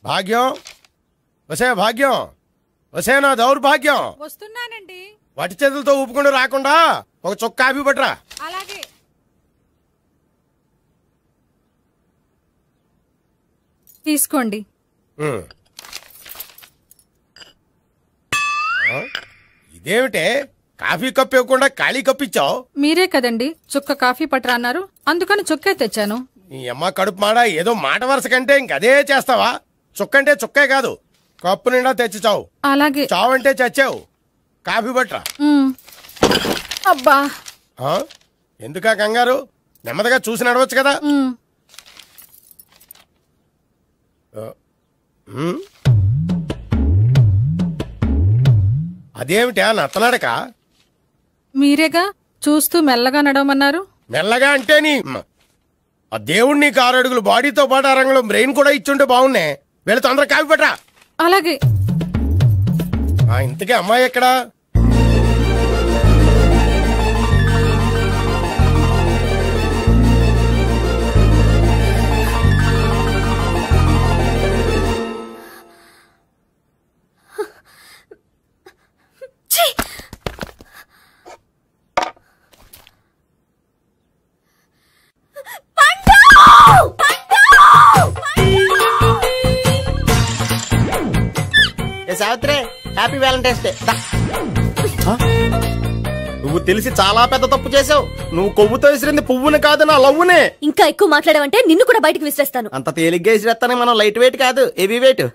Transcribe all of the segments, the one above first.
భాగ్యం వసే భాగ్యం వసే నా దౌర్భాగ్యం. వస్తున్నానండి. వటి చేతులతో ఊపుకుండా రాకుండా ఒక చుక్క కాఫీ పట్టరా. అలాగే. తీసుకోండి. ఇదేమిటే కాఫీ కప్పు ఇవ్వకుండా ఖాళీ కప్పు ఇచ్చావు? మీరే కదండి చుక్క కాఫీ పట్టరా అన్నారు, అందుకని చుక్కే తెచ్చాను. నీ అమ్మ కడుపు మాడ, ఏదో మాట వరుస కంటే ఇంకదే చేస్తావా? చుక్కంటే చుక్కే కాదు, కప్పు నిండా తెచ్చి చావు. అలాగే. చావు అంటే చచ్చావు. కాఫీ పట్టరా. అబ్బా ఎందుకా కంగారు? నెమ్మదిగా చూసి నడవచ్చు కదా. అదేమిటా నత్తనాడక? మీరేగా చూస్తూ మెల్లగా నడవమన్నారు. మెల్లగా అంటే నీ ఆ దేవుడు నీకు 6 అడుగులు బాడీతో పాటు ఆ రంగంలో బ్రెయిన్ కూడా ఇచ్చుంటే బాగున్నాయి. వెళ్ళి తొందరగా కాఫీ పట్టరా. అలాగే. ఇంతకీ అమ్మాయి ఎక్కడా? Savitri, happy Valentine's day. నువ్వు తెలిసి చాలా పెద్ద తప్పు చేసావు. నువ్వు కొవ్వుతో విసిరింది పువ్వుని కాదు, నా లవ్వునే. ఇంకా ఎక్కువ మాట్లాడావంటే నిన్ను కూడా బయటకు విసిరేస్తాను. అంత తేలిగ్గా విసిరేస్తానే, మనం లైట్ వెయిట్ కాదు, హెవీ వెయిట్.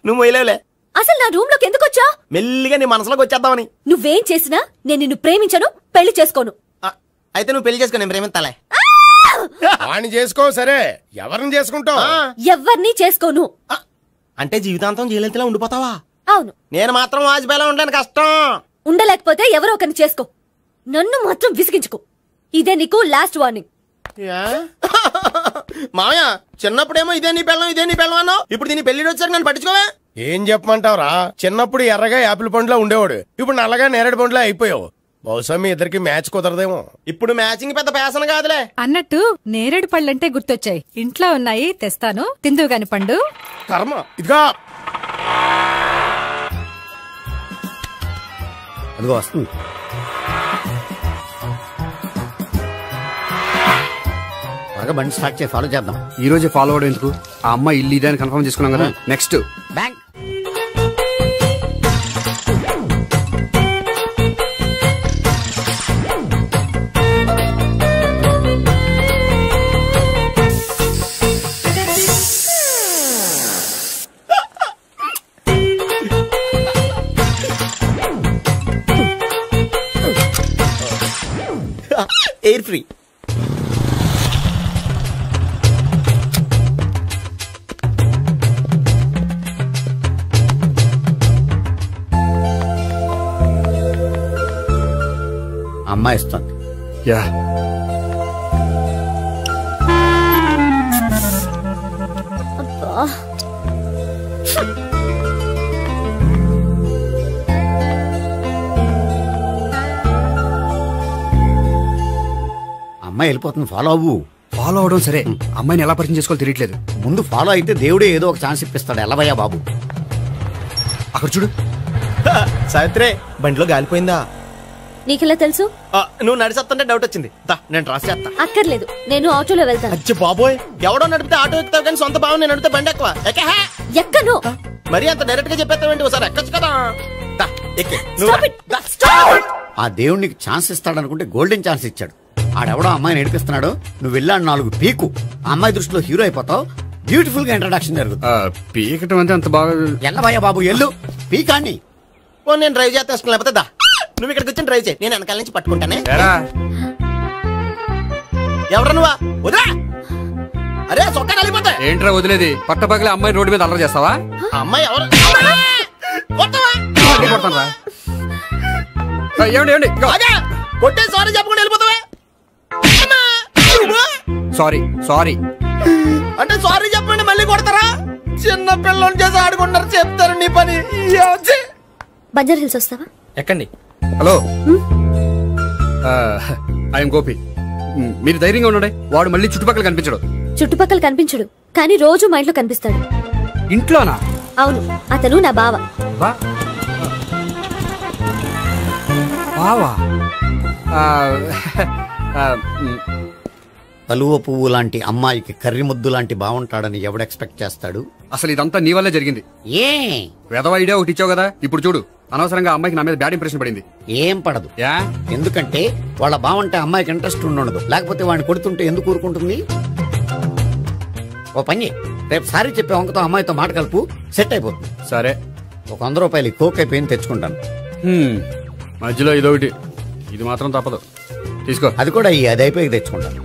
నువ్వు మొయ్యలేవులే. అసలు నా రూమ్ లోకి ఎందుకు వచ్చా? మెల్లిగా నీ మనసులోకి వచ్చేద్దామని. నువ్వేం చేసినా నేను నిన్ను ప్రేమించను, పెళ్లి చేసుకోను. అయితే నువ్వు పెళ్లి చేసుకో, నేను ప్రేమిస్తాలే. వాణ్ణి చేసుకో. సరే, ఎవరిని చేసుకుంటావు? ఎవరిని చేసుకోను. అంటే జీవితాంతం జయలలితలా ఉండిపోతావా? అవును. నేను మాత్రం వాజ్పేయిలా ఉండడానికి కష్టం. ఉండలేకపోతే ఎవరో ఒకరిని చేసుకో, నన్ను మాత్రం విసిగించుకో. ఇదే నీకు లాస్ట్ వార్నింగ్. మామయ్య, చిన్నప్పుడేమో ఇదే నీ పెళ్ళం ఇదే నీ పెళ్ళం అన్నావు. ఇప్పుడు దీని పెళ్లి వచ్చారు, నన్ను పట్టించుకోవే. ఏం చెప్పమంటావురా? చిన్నప్పుడు ఎర్రగా యాపిల్ పండులో ఉండేవాడు, ఇప్పుడు నల్లగా నేరేడు పండులో అయిపోయావు. బహుశా మీ ఇద్దరికి మ్యాచ్ కుదరదేమో. ఇప్పుడు మ్యాచింగ్ పెద్ద పేసన కాదులే. అన్నట్టు నేరేడు పళ్ళంటే గుర్తొచ్చాయి. ఇంట్లో ఉన్నాయి, తెస్తాను, తిందువు గాని పండు. కర్మ. ఇదిగా అదిగో వస్తుంది. త్వరగా బండి స్టార్ట్ చేసి ఫాలో చేద్దాం. ఈ రోజే ఫాలో అవడం ఎందుకు? ఆ అమ్మాయి ఇల్లు ఇదే అని కన్ఫర్మ్ చేసుకున్నాం కదా. Next bank. Air free. అమ్మాయి ఇస్తుంది. యా, అమ్మాయి వెళ్ళిపోతుంది, ఫాలో అవ్వు. ఫాలో అవడం సరే, అమ్మాయిని ఎలా పరిచయం చేసుకోవాలో తెలియట్లేదు. ముందు ఫాలో అయితే దేవుడే ఏదో ఒక ఛాన్స్ ఇప్పిస్తాడు. ఎల్లవయ్యా బాబు. అక్కడ చూడు. సావిత్రి, బండిలో గాలిపోయిందా? నీకెలా తెలుసు? నువ్వు నడిచేస్తుంటే డౌట్ వచ్చింది. నేను డ్రాస్ చేస్తా. అక్కర్లేదు, నేను ఆటోలో వెళ్తాను. అచ్చి బాబోయ్, ఎవడో నడిపితే ఆటో ఎక్కుతావు కానీ సొంత భావం నేను నడిపితే బండి ఎక్కువ. ఎక్కను. మరి అంత డైరెక్ట్ గా చెప్పేస్తావేంటి? ఒకసారి ఎక్కొచ్చు కదా. ఆ దేవుడు నీకు ఛాన్స్ ఇస్తాడనుకుంటే గోల్డెన్ ఛాన్స్ ఇచ్చాడు. ఆడెవడో అమ్మాయిని నడిపిస్తున్నాడు, నువ్వు వెళ్ళాడు 4 పీకు. అమ్మాయి దృష్టిలో హీరో అయిపోతావు. బ్యూటిఫుల్ గా ఇంట్రడక్షన్ జరుగుతుంది. పీకటం అంటే అంత బాగా. ఎల్లవయ్యా బాబు, ఎల్లు పీకాన్ని. నేను డ్రైవ్ చేస్తాను, లేకపోతే దా నువ్వు ఇక్కడికి వచ్చి డ్రైవ్ చేయి, నేను వెనకాల నుంచి పట్టుకుంటానే. ఎవరు నువ్వా? వదిలా. అరే చొక్కా కలిపోతా. ఏంట్రా వదిలేది? పట్టపగలే అమ్మాయి రోడ్డు మీద అల్లరి చేస్తావా? అమ్మాయి ఎవరు? కొడతాను. ఏమండి కొట్టే సారీ చెప్పకుండా వెళ్ళిపోతావా? సారీ సారీ అంటే సారీ చెప్పండి మళ్ళీ కొడతారా? చిన్న పిల్లలు చేసి ఆడుకుంటారు, చెప్తారు నీ పని. బంజారా హిల్స్ వస్తావా? ఎక్కండి. Hello, I'm Gopi. మీరు ధైర్యంగా ఉండండి, వాడు మళ్ళీ చుట్టుపక్కల కనిపించడు. చుట్టుపక్కల కనిపించడు, కానీ రోజు మా ఇంట్లో కనిపిస్తాడు. ఇంట్లోనా? అవును, అతను నా బావ. బావా? కలువ పువ్వు లాంటి అమ్మాయికి కర్రి ముద్దు లాంటి బాగుంటాడని ఎవడు ఎక్స్పెక్ట్ చేస్తాడు? అసలు ఇదంతా నీ వల్లే జరిగింది. ఏ వెధవ ఐడియా ఒకటి ఇచ్చావు కదా, ఇప్పుడు చూడు అనవసరంగా అమ్మాయికి నా మీద బ్యాడ్ ఇంప్రెషన్ పడింది. ఏం పడదు. యా? ఎందుకంటే వాళ్ళ బావంటే అమ్మాయికి ఇంట్రెస్ట్ ఉండదు, లేకపోతే వాడిని కొడుతుంటే ఎందుకు ఊరుకుంటుంది? ఓ పని, రేపు సారీ చెప్పే వంకతో అమ్మాయితో మాట కలుపు, సెట్ అయిపోతుంది. సరే, ఒక 100 రూపాయలు కోక్ అయిపోయింది తెచ్చుకుంటాను. మధ్యలో ఇదొకటి, ఇది మాత్రం తప్పదు. తీసుకో. అది కూడా అది అయిపోయి తెచ్చుకుంటాను.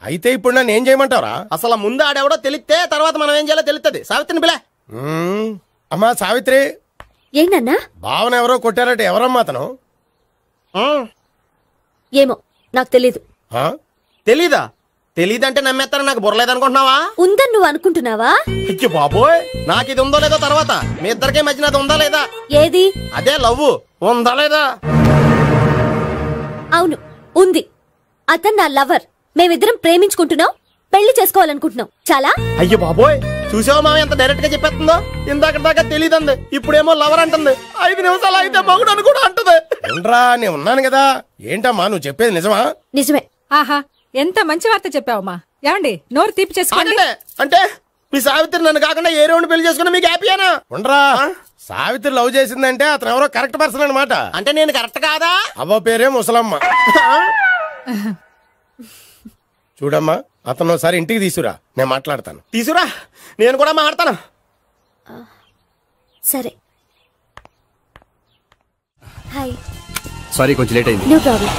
అయితే ఇప్పుడు నన్ను ఏం చేయమంటావరా? అసలు ముందు ఆడెవడో తెలిస్తే తర్వాత మనం ఏం చేయాలో తెలుస్తుంది. సావిత్రిని పిల్ల. అమ్మా సావిత్రి, ఏంటన్నా? భావన ఎవరో కొట్టారట, ఎవరమ్మా అతను? ఏమో నాకు తెలీదు. తెలీదా? తెలీదంటే నమ్మేస్తారని నాకు బుర్రలేదనుకుంటున్నావా? ఉందని నువ్వు అనుకుంటున్నావా? అయ్యో బాబోయ్, నాకు ఇది ఉందో లేదో తర్వాత. మీ ఇద్దరికే మధ్యన అది ఉందా లేదా? ఏది? అదే లవ్ ఉందా లేదా? అవును, ఉంది. అతను నా లవర్. మేమిద్దరం ప్రేమించుకుంటున్నాం, పెళ్లి చేసుకోవాలనుకుంటున్నాం. చాలా. అయ్యో బాబోయ్, చూసావా మామ ఎంత డైరెక్ట్ గా చెప్పేస్తుందో? ఇందాక దాకా తెలియదండి, ఇప్పుడేమో లవర్ అంటుంది. 5 నిమిషాలు అయితే మగుడు అని కూడా అంటుంది. ఏంట్రా, నేను ఉన్నాను కదా. ఏంటమ్మా నువ్వు చెప్పేది నిజమా? నిజమే. ఆహా, ఎంత మంచి వార్త చెప్పావమ్మా. ఏమండి, నోరు తీపి చేసుకోండి. అంటే మీ సావిత్రి నన్ను కాకుండా ఏ రౌండ్ పెళ్లి చేసుకున్నా మీకు హ్యాపీయేనా? ఉండరా, సావిత్రి లవ్ చేసిందంటే అతను ఎవరో కరెక్ట్ పర్సన్ అనమాట. అంటే నేను కరెక్ట్ కాదా? అవ్వ పేరే ముసలమ్మ. చూడమ్మా, అతను ఒకసారి ఇంటికి తీసుకురా, నేను మాట్లాడతాను. తీసురా, నేను కూడా మాట్లాడతాను. సరే. హాయ్. సారీ, కొంచెం లేట్ అయింది. No problem.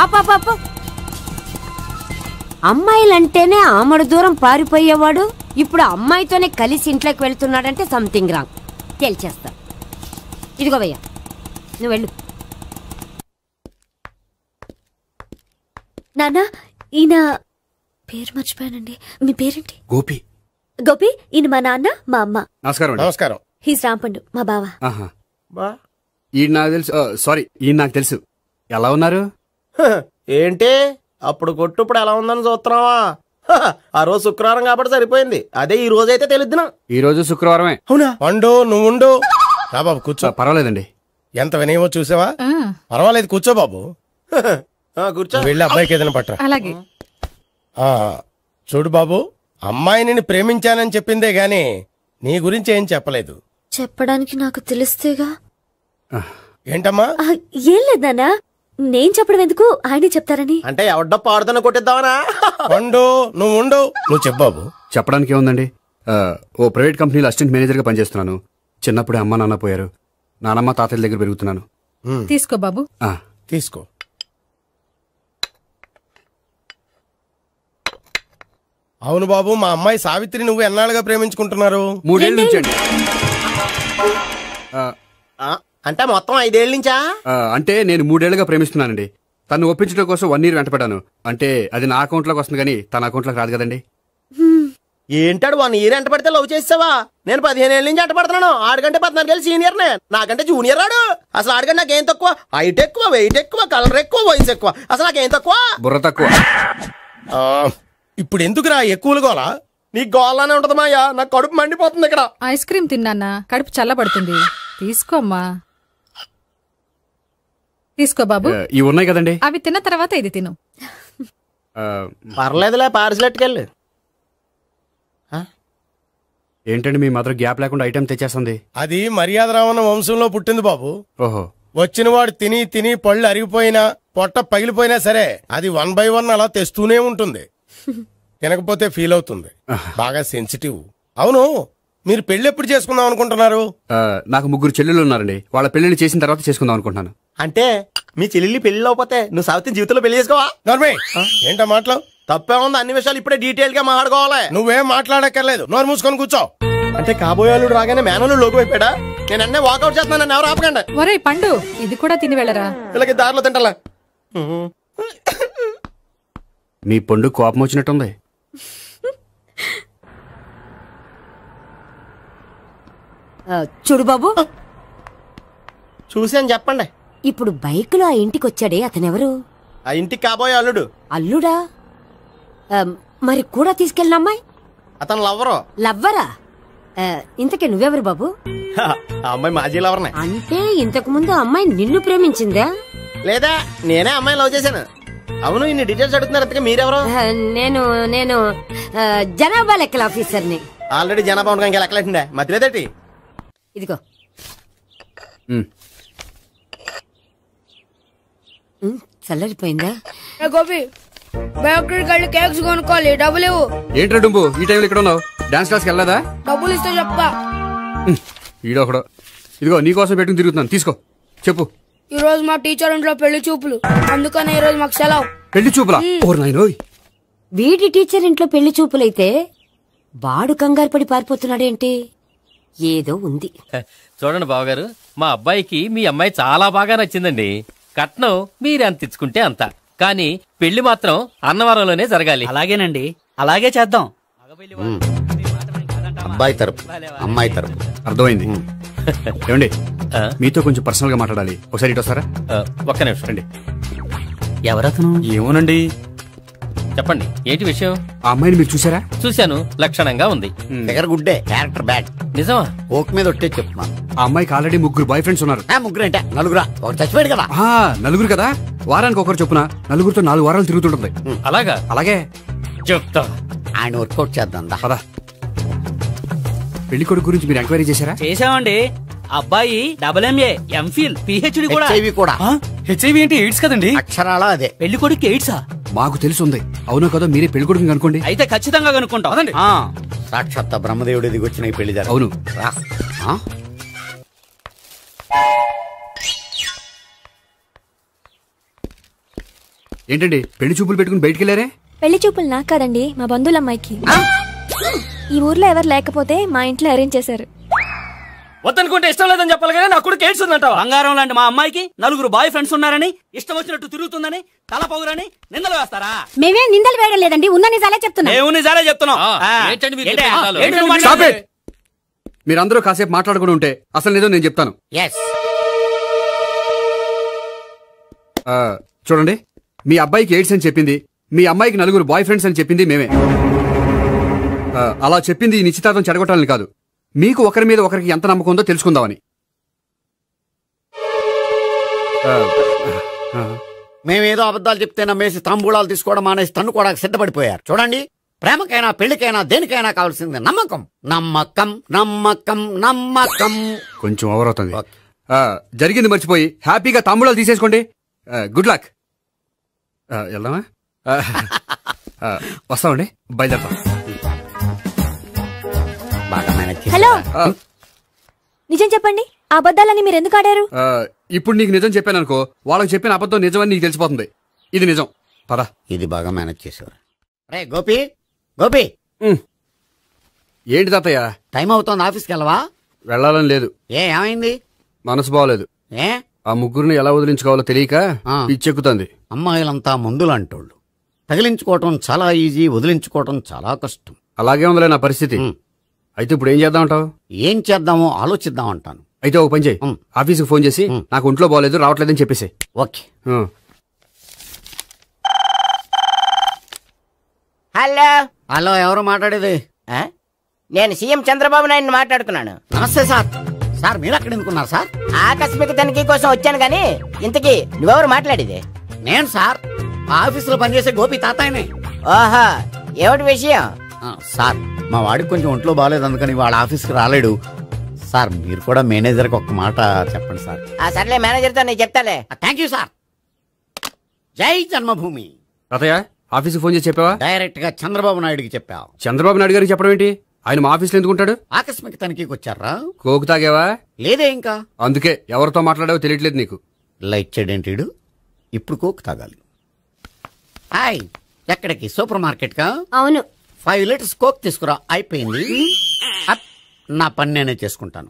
అప్ప అమ్మాయిలంటేనే ఆమడు దూరం పారిపోయేవాడు ఇప్పుడు అమ్మాయితోనే కలిసి ఇంట్లోకి వెళ్తున్నాడంటే సంథింగ్ రాంగ్. తేల్చేస్తా. ఇదిగో భయ్యా, నువ్వు వెళ్ళు. నాన్న, ఈయన పేరు మర్చిపోయానండి. మీ పేరేంటి? గోపి. గోపి, ఈయన మా నాన్న, మా అమ్మ. నమస్కారం. నమస్కారం. హీస్ రాంపండు, మా బావ. ఈయన నాకు తెలుసు. సారీ, ఈయన నాకు తెలుసు. ఎలా ఉన్నారు? ఏంటి అప్పుడు కొట్టు ఇప్పుడు ఎలా ఉందని చూస్తున్నావా? ఆ రోజు శుక్రవారం కాబట్టి సరిపోయింది. అదే ఈ రోజు అయితే తెలుద్దునా. ఈ రోజు శుక్రవారమే. అవునా? పండు నువ్వు ఉండు. రా బాబు కూర్చో. పర్వాలేదండి. ఎంత వినయమో చూసావా? పర్వాలేదు, కూర్చో బాబు. కూర్చో. వెళ్ళి అబ్బాయికి ఏదైనా పట్టరా. అలాగే. చూడు బాబు, అమ్మాయిని ప్రేమించానని చెప్పిందే గాని నీ గురించి ఏం చెప్పలేదు. చెప్పడానికి నాకు తెలిస్తేగా. ఏంటమ్మా? ఏం లేదు నాన్న, నేను చెప్పడం ఎందుకు, ఆయనే చెప్తారని. అంటే ఎవడ్డో పాడుతున్న కొట్టిద్దామనా? పండు నువ్వు ఉండు. నువ్వు చెప్పు బాబు. చెప్పడానికి ఏముందండి, ఓ ప్రైవేట్ కంపెనీలో అసిస్టెంట్ మేనేజర్ గా పనిచేస్తున్నాను. చిన్నప్పుడే అమ్మ నాన్న పోయారు. నానమ్మ తాతయ్య దగ్గర పెరుగుతున్నాను. తీసుకో బాబు. తీసుకో. అవును బాబు, మా అమ్మాయి సావిత్రి నువ్వు ఎన్నాళ్ళుగా ప్రేమించుకుంటున్నారు? 3 ఏళ్ళ నుంచి అండి. అంటే మొత్తం 5 ఏళ్ళ నుంచా? అంటే నేను 3 ఏళ్లుగా ప్రేమిస్తున్నానండి. తను ఒప్పించడం కోసం 1 year వెంటపడ్డాను. అంటే అది నా అకౌంట్ లోకి వస్తుంది కానీ తన అకౌంట్ లోకి రాదు కదండి. ఏంటాడు 1 year ఎంట పడితే లవ్ చేసావా? నేను 15 ఏళ్ళ నుంచి ఎంట పడుతున్నాను. ఆడికంటే 14 ఏళ్ళు సీనియర్ నే, నాకంటే జూనియర్ రాడు. అసలు ఆడికంటే నాకేం తక్కువ? హైట్ ఎక్కువ, వెయిట్ ఎక్కువ, కలర్ ఎక్కువ, వయసు ఎక్కువ. అసలు నాకేం తక్కువ? బుర్ర తక్కువ. ఇప్పుడు ఎందుకురా ఎక్కువలు గోలా? నీకు గోళ్ళనే ఉంటది మాయా, నాకు కడుపు మండిపోతుంది ఇక్కడ. ఐస్ క్రీమ్ తిన్నానా, కడుపు చల్లబడుతుంది. తీసుకోమ్మా. తీసుకో బాబు. ఇవి ఉన్నాయి కదండి, అవి తిన్న తర్వాత ఇది తిను. పర్లేదులే, పార్సిలెట్కెళ్ళి. ఏంటండి మీ మదర్ గ్యాప్ లేకుండా ఐటెం తెచ్చేస్తుంది? అది మర్యాద రావణ వంశంలో పుట్టింది బాబు. ఓహో. వచ్చిన వాడు తిని తిని పళ్ళు అరిగిపోయినా పొట్ట పగిలిపోయినా సరే అది 1 by 1 అలా తెస్తూనే ఉంటుంది. తినకపోతే ఫీల్ అవుతుంది. బాగా సెన్సిటివ్. అవును, మీరు పెళ్లి ఎప్పుడు చేసుకుందాం అనుకుంటున్నారు? నాకు 3 చెల్లెళ్ళు ఉన్నారండి. వాళ్ళ పెళ్లిని చేసిన తర్వాత చేసుకుందాం అనుకుంటున్నాను. అంటే మీ చెల్లి పెళ్లి అవ్వకపోతే నువ్వు సావిత్రి జీవితంలో పెళ్లి చేసుకోవా? నోర్మే, ఏంటా మాటలు? తప్పే ఉంది, అన్ని విషయాలు ఇప్పుడే డీటెయిల్ గా మాట్లాడుకోవాలి. నువ్వేం మాట్లాడక్కర్లేదు, నోరు మూసుకొని కూర్చో. అంటే కాబోయేవాళ్ళు రాగానే మేనలు లోకి అయిపోయాడా? నేను అన్నీ వాకౌట్ చేస్తున్నాను, నన్ను ఎవరు ఆపకండి. ఒరే పండు, ఇది కూడా తిని వెళ్ళరా. వీళ్ళకి దారిలో తింటలా. మీ పండు కోపం వచ్చినట్టుంది. చూడు బాబు, చూసాను చెప్పండి. ఇప్పుడు బైక్ లో ఆ ఇంటికి వచ్చాడే అతనెవరు? ఆ ఇంటికి కాబోయే అల్లుడు. అల్లుడా? మరి కూడా తీసుకెళ్ళిన అమ్మాయి? అతను లవ్వరు. లవ్వరా? ఇంతకీ నువ్వెవరు బాబు? ఆ అమ్మాయి మాజీ లవర్నే. అంటే ఇంతకు ముందు అమ్మాయి నిన్ను ప్రేమించిందా? లేదా నేనే అమ్మాయిని లవ్ చేశాను. అవును, ఇన్ని డీటెయిల్స్ అడుగుతున్నారు. అంతగా మీరెవరు? నేను నేను జనాభా లెక్కల ఆఫీసర్ని. ఆల్రెడీ జనాభా ఉండగా ఇంకా లెక్కలేటండే మధ్యలేదేటి. ఇదిగో చల్లరిపోయిందా? గోపి బయోక్రెడిట్ కార్డు కేక్స్ కొనుక్కోవాలి, డబ్బులు ఇవ్వు. ఏంట్రా డుంబు ఈ టైంలో ఇక్కడ ఉన్నావు? డాన్స్ క్లాస్కి వెళ్ళదా? డబ్బులు ఇస్తే చెప్తా. ఈడొకడు. ఇదిగో నీకోసం పెట్టుకుని తిరుగుతున్నాను, తీసుకో. చెప్పు. ఈ రోజు మా టీచర్ ఇంట్లో పెళ్లి చూపులు, అందుకనే ఈ రోజు మాకు సెలవు. పెళ్లి చూపులా? ఓర్ నాయనోయ్. వీడి టీచర్ ఇంట్లో పెళ్లి చూపులైతే వాడు కంగారు పడి పారిపోతున్నాడేంటి? ఏదో ఉంది. చూడండి బావగారు, మా అబ్బాయికి మీ అమ్మాయి చాలా బాగా నచ్చిందండి. కట్నం మీరెంత ఇచ్చుకుంటే అంత, కానీ పెళ్లి మాత్రం అన్నవరంలోనే జరగాలి. అలాగేనండి, అలాగే చేద్దాం. అబ్బాయి తరపు అమ్మాయి తరపు. అర్థమైంది. ఏమండి, మీతో కొంచెం పర్సనల్ గా మాట్లాడాలి. ఒకసారి ఇటు వస్తారా? ఒక్క నిమిషం రండి. ఎవరతను? ఏమోనండి. చెప్పండి, ఏంటి విషయం? ఆ అమ్మాయిని మీరు చూసారా? చూశాను, లక్షణంగా ఉంది. ఫిగర్ గుడ్డే, క్యారెక్టర్ బ్యాడ్. నిజమా? ఓక్ మీద ఒట్టే చెప్తున్నాను. ఆ అమ్మాయికి ఆల్రెడీ 3 బాయ్ ఫ్రెండ్స్ ఉన్నారు. ముగ్గురు అంటే నలుగురా? ఒకటి చచ్చిపోయాడు కదా. నలుగురు కదా, వారానికి ఒకరు చొప్పున నలుగురితో 4 వారాలు తిరుగుతుంటుంది. అలాగా? అలాగే చెప్తా. ఆయన వర్కౌట్ చేద్దాం దా. పదా. పెళ్లి కొడుకు గురించి మీరు ఎంక్వైరీ చేశారా? చేసామండి. అబ్బాయి MA, MPhil, PhD కూడా. హెచ్ఐవి కూడా. హెచ్ఐవి అంటే ఎయిడ్స్ కదండి? అక్షరాలా అదే. పెళ్లి కొడుకు ఎయిడ్సా? మాకు తెలుసుంది. అవునో కదా, మీరే పెళ్లి కొడుకుని అనుకోండి. అయితే ఖచ్చితంగా కనుక్కుంటాం. సాక్షాత్ బ్రహ్మదేవుడి దిగి వచ్చిన ఈ పెళ్లి జరగదు. అవును. ఏంటండి పెళ్లి చూపులు పెట్టుకుని బయటికి వెళ్ళారే? పెళ్లి చూపులు నాకు కాదండి, మా బంధువుల అమ్మాయికి. ఈ ఊర్లో ఎవరు లేకపోతే మా ఇంట్లో అరేంజ్ చేశారు. వద్దనుకుంటే ఇష్టం లేదని చెప్పాలి కానీ నా కొడుకు ఎయిడ్స్ ఉందంటావా? బంగారం లాంటి మా అమ్మాయికి 4 బాయ్ ఫ్రెండ్స్ ఉన్నారని, ఇష్టం వచ్చినట్టు తిరుగుతుందని, తల పౌరని నిందలు వేస్తారా? మేమే నిందలు వేయడం లేదండి, ఉన్న నిజాలే చెప్తున్నా. మేము నిజాలే చెప్తున్నాం. మీరందరూ కాసేపు మాట్లాడుకుని ఉంటే అసలు నిజం నేను చెప్తాను. చూడండి, మీ అబ్బాయికి ఎయిడ్స్ అని చెప్పింది, మీ అమ్మాయికి 4 బాయ్ ఫ్రెండ్స్ అని చెప్పింది మేమే. అలా చెప్పింది ఈ నిశ్చితార్థం చెడగొట్టాలని కాదు, మీకు ఒకరి మీద ఒకరికి ఎంత నమ్మకం ఉందో తెలుసుకుందామని. మేమేదో అబద్ధాలు చెప్తే నమ్మేసి తాంబూలాలు తీసుకోవడం మానేసి తన్నుకోవడానికి సిద్ధపడిపోయారు. చూడండి, ప్రేమకైనా పెళ్లికైనా దేనికైనా కావాల్సింది నమ్మకం. నమ్మకం నమ్మకం నమ్మకం. కొంచెం ఓవర్ అవుతుంది. జరిగింది మర్చిపోయి హ్యాపీగా తాంబూలాలు తీసేసుకోండి. Good luck. వెళ్దామా? వస్తామండి, బయలుదేరతాం. హలో, నిజం చెప్పండి, ఆ అబద్ధాలని మీరు ఎందుకు ఆడారు? ఇప్పుడు నీకు నిజం చెప్పాను అనుకో, వాళ్ళకి చెప్పిన అబద్ధం నిజమని నీకు తెలిసిపోతుంది. ఇది నిజం. పద. ఇది బాగా మేనేజ్ చేసేవారు. రే గోపి, గోపి. ఏంటి తాతయ్య? టైం అవుతోంది, ఆఫీస్కి వెళ్ళవా? వెళ్ళాలని లేదు. ఏమైంది? మనసు బాగోలేదు. ఆ ముగ్గురిని ఎలా వదిలించుకోవాలో తెలియక పిచ్చెక్కుతుంది. అమ్మాయిలంతా మందులాంటోళ్ళు. తగిలించుకోవటం చాలా ఈజీ, వదిలించుకోవటం చాలా కష్టం. అలాగే ఉందిలే నా పరిస్థితి. అయితే ఇప్పుడు ఏం చేద్దామంటావు? ఏం చేద్దామో ఆలోచిద్దాం అంటాను. అయితే ఒక పని చేయి, ఆఫీస్కి ఫోన్ చేసి నాకు ఒంట్లో బాగోలేదు రావట్లేదని చెప్పేసి. ఓకే. హలో. హలో, ఎవరు మాట్లాడేది? నేను సీఎం చంద్రబాబు నాయుడు మాట్లాడుతున్నాను. నమస్తే సార్. సార్ మీరు అక్కడ ఎందుకున్నారు సార్? ఆకస్మిక తనిఖీ కోసం వచ్చాను గానీ ఇంతకీ నువ్వెవరు మాట్లాడేది? నేను సార్, ఆఫీసులో పనిచేసే గోపి తాతాయనే. ఓహో, ఏమిటి విషయం? సార్, మా వాడికి కొంచెం ఒంట్లో బాగాలేదు, అందుకని వాళ్ళ ఆఫీస్కి రాలేడు. సార్, మీరు కూడా మేనేజర్కి ఒక్క మాట చెప్పండి సార్. సర్లే, మేనేజర్తో నేను చెప్తాలే. Thank you sir. జై జన్మభూమి. తాతయ్య, ఆఫీస్కి ఫోన్ చేసి చెప్పావా? డైరెక్ట్ గా చంద్రబాబు నాయుడుకి చెప్పావు. చంద్రబాబు నాయుడు గారికి చెప్పడం ఏంటి? ఆయన మా ఆఫీస్లో ఎందుకుంటాడు? ఆకస్మిక తనిఖీకి వచ్చారా? కోకు తాగేవా? లేదే ఇంకా. అందుకే ఎవరితో మాట్లాడావో తెలియట్లేదు నీకు. లైట్ చేయడేంటిడు? ఇప్పుడు కోక్ తాగాలి. హాయ్, ఎక్కడికి? సూపర్ మార్కెట్ కా? అవును. 5 లీటర్స్ కోక్ తీసుకురా. అయిపోయింది. నా పని నేనే చేసుకుంటాను.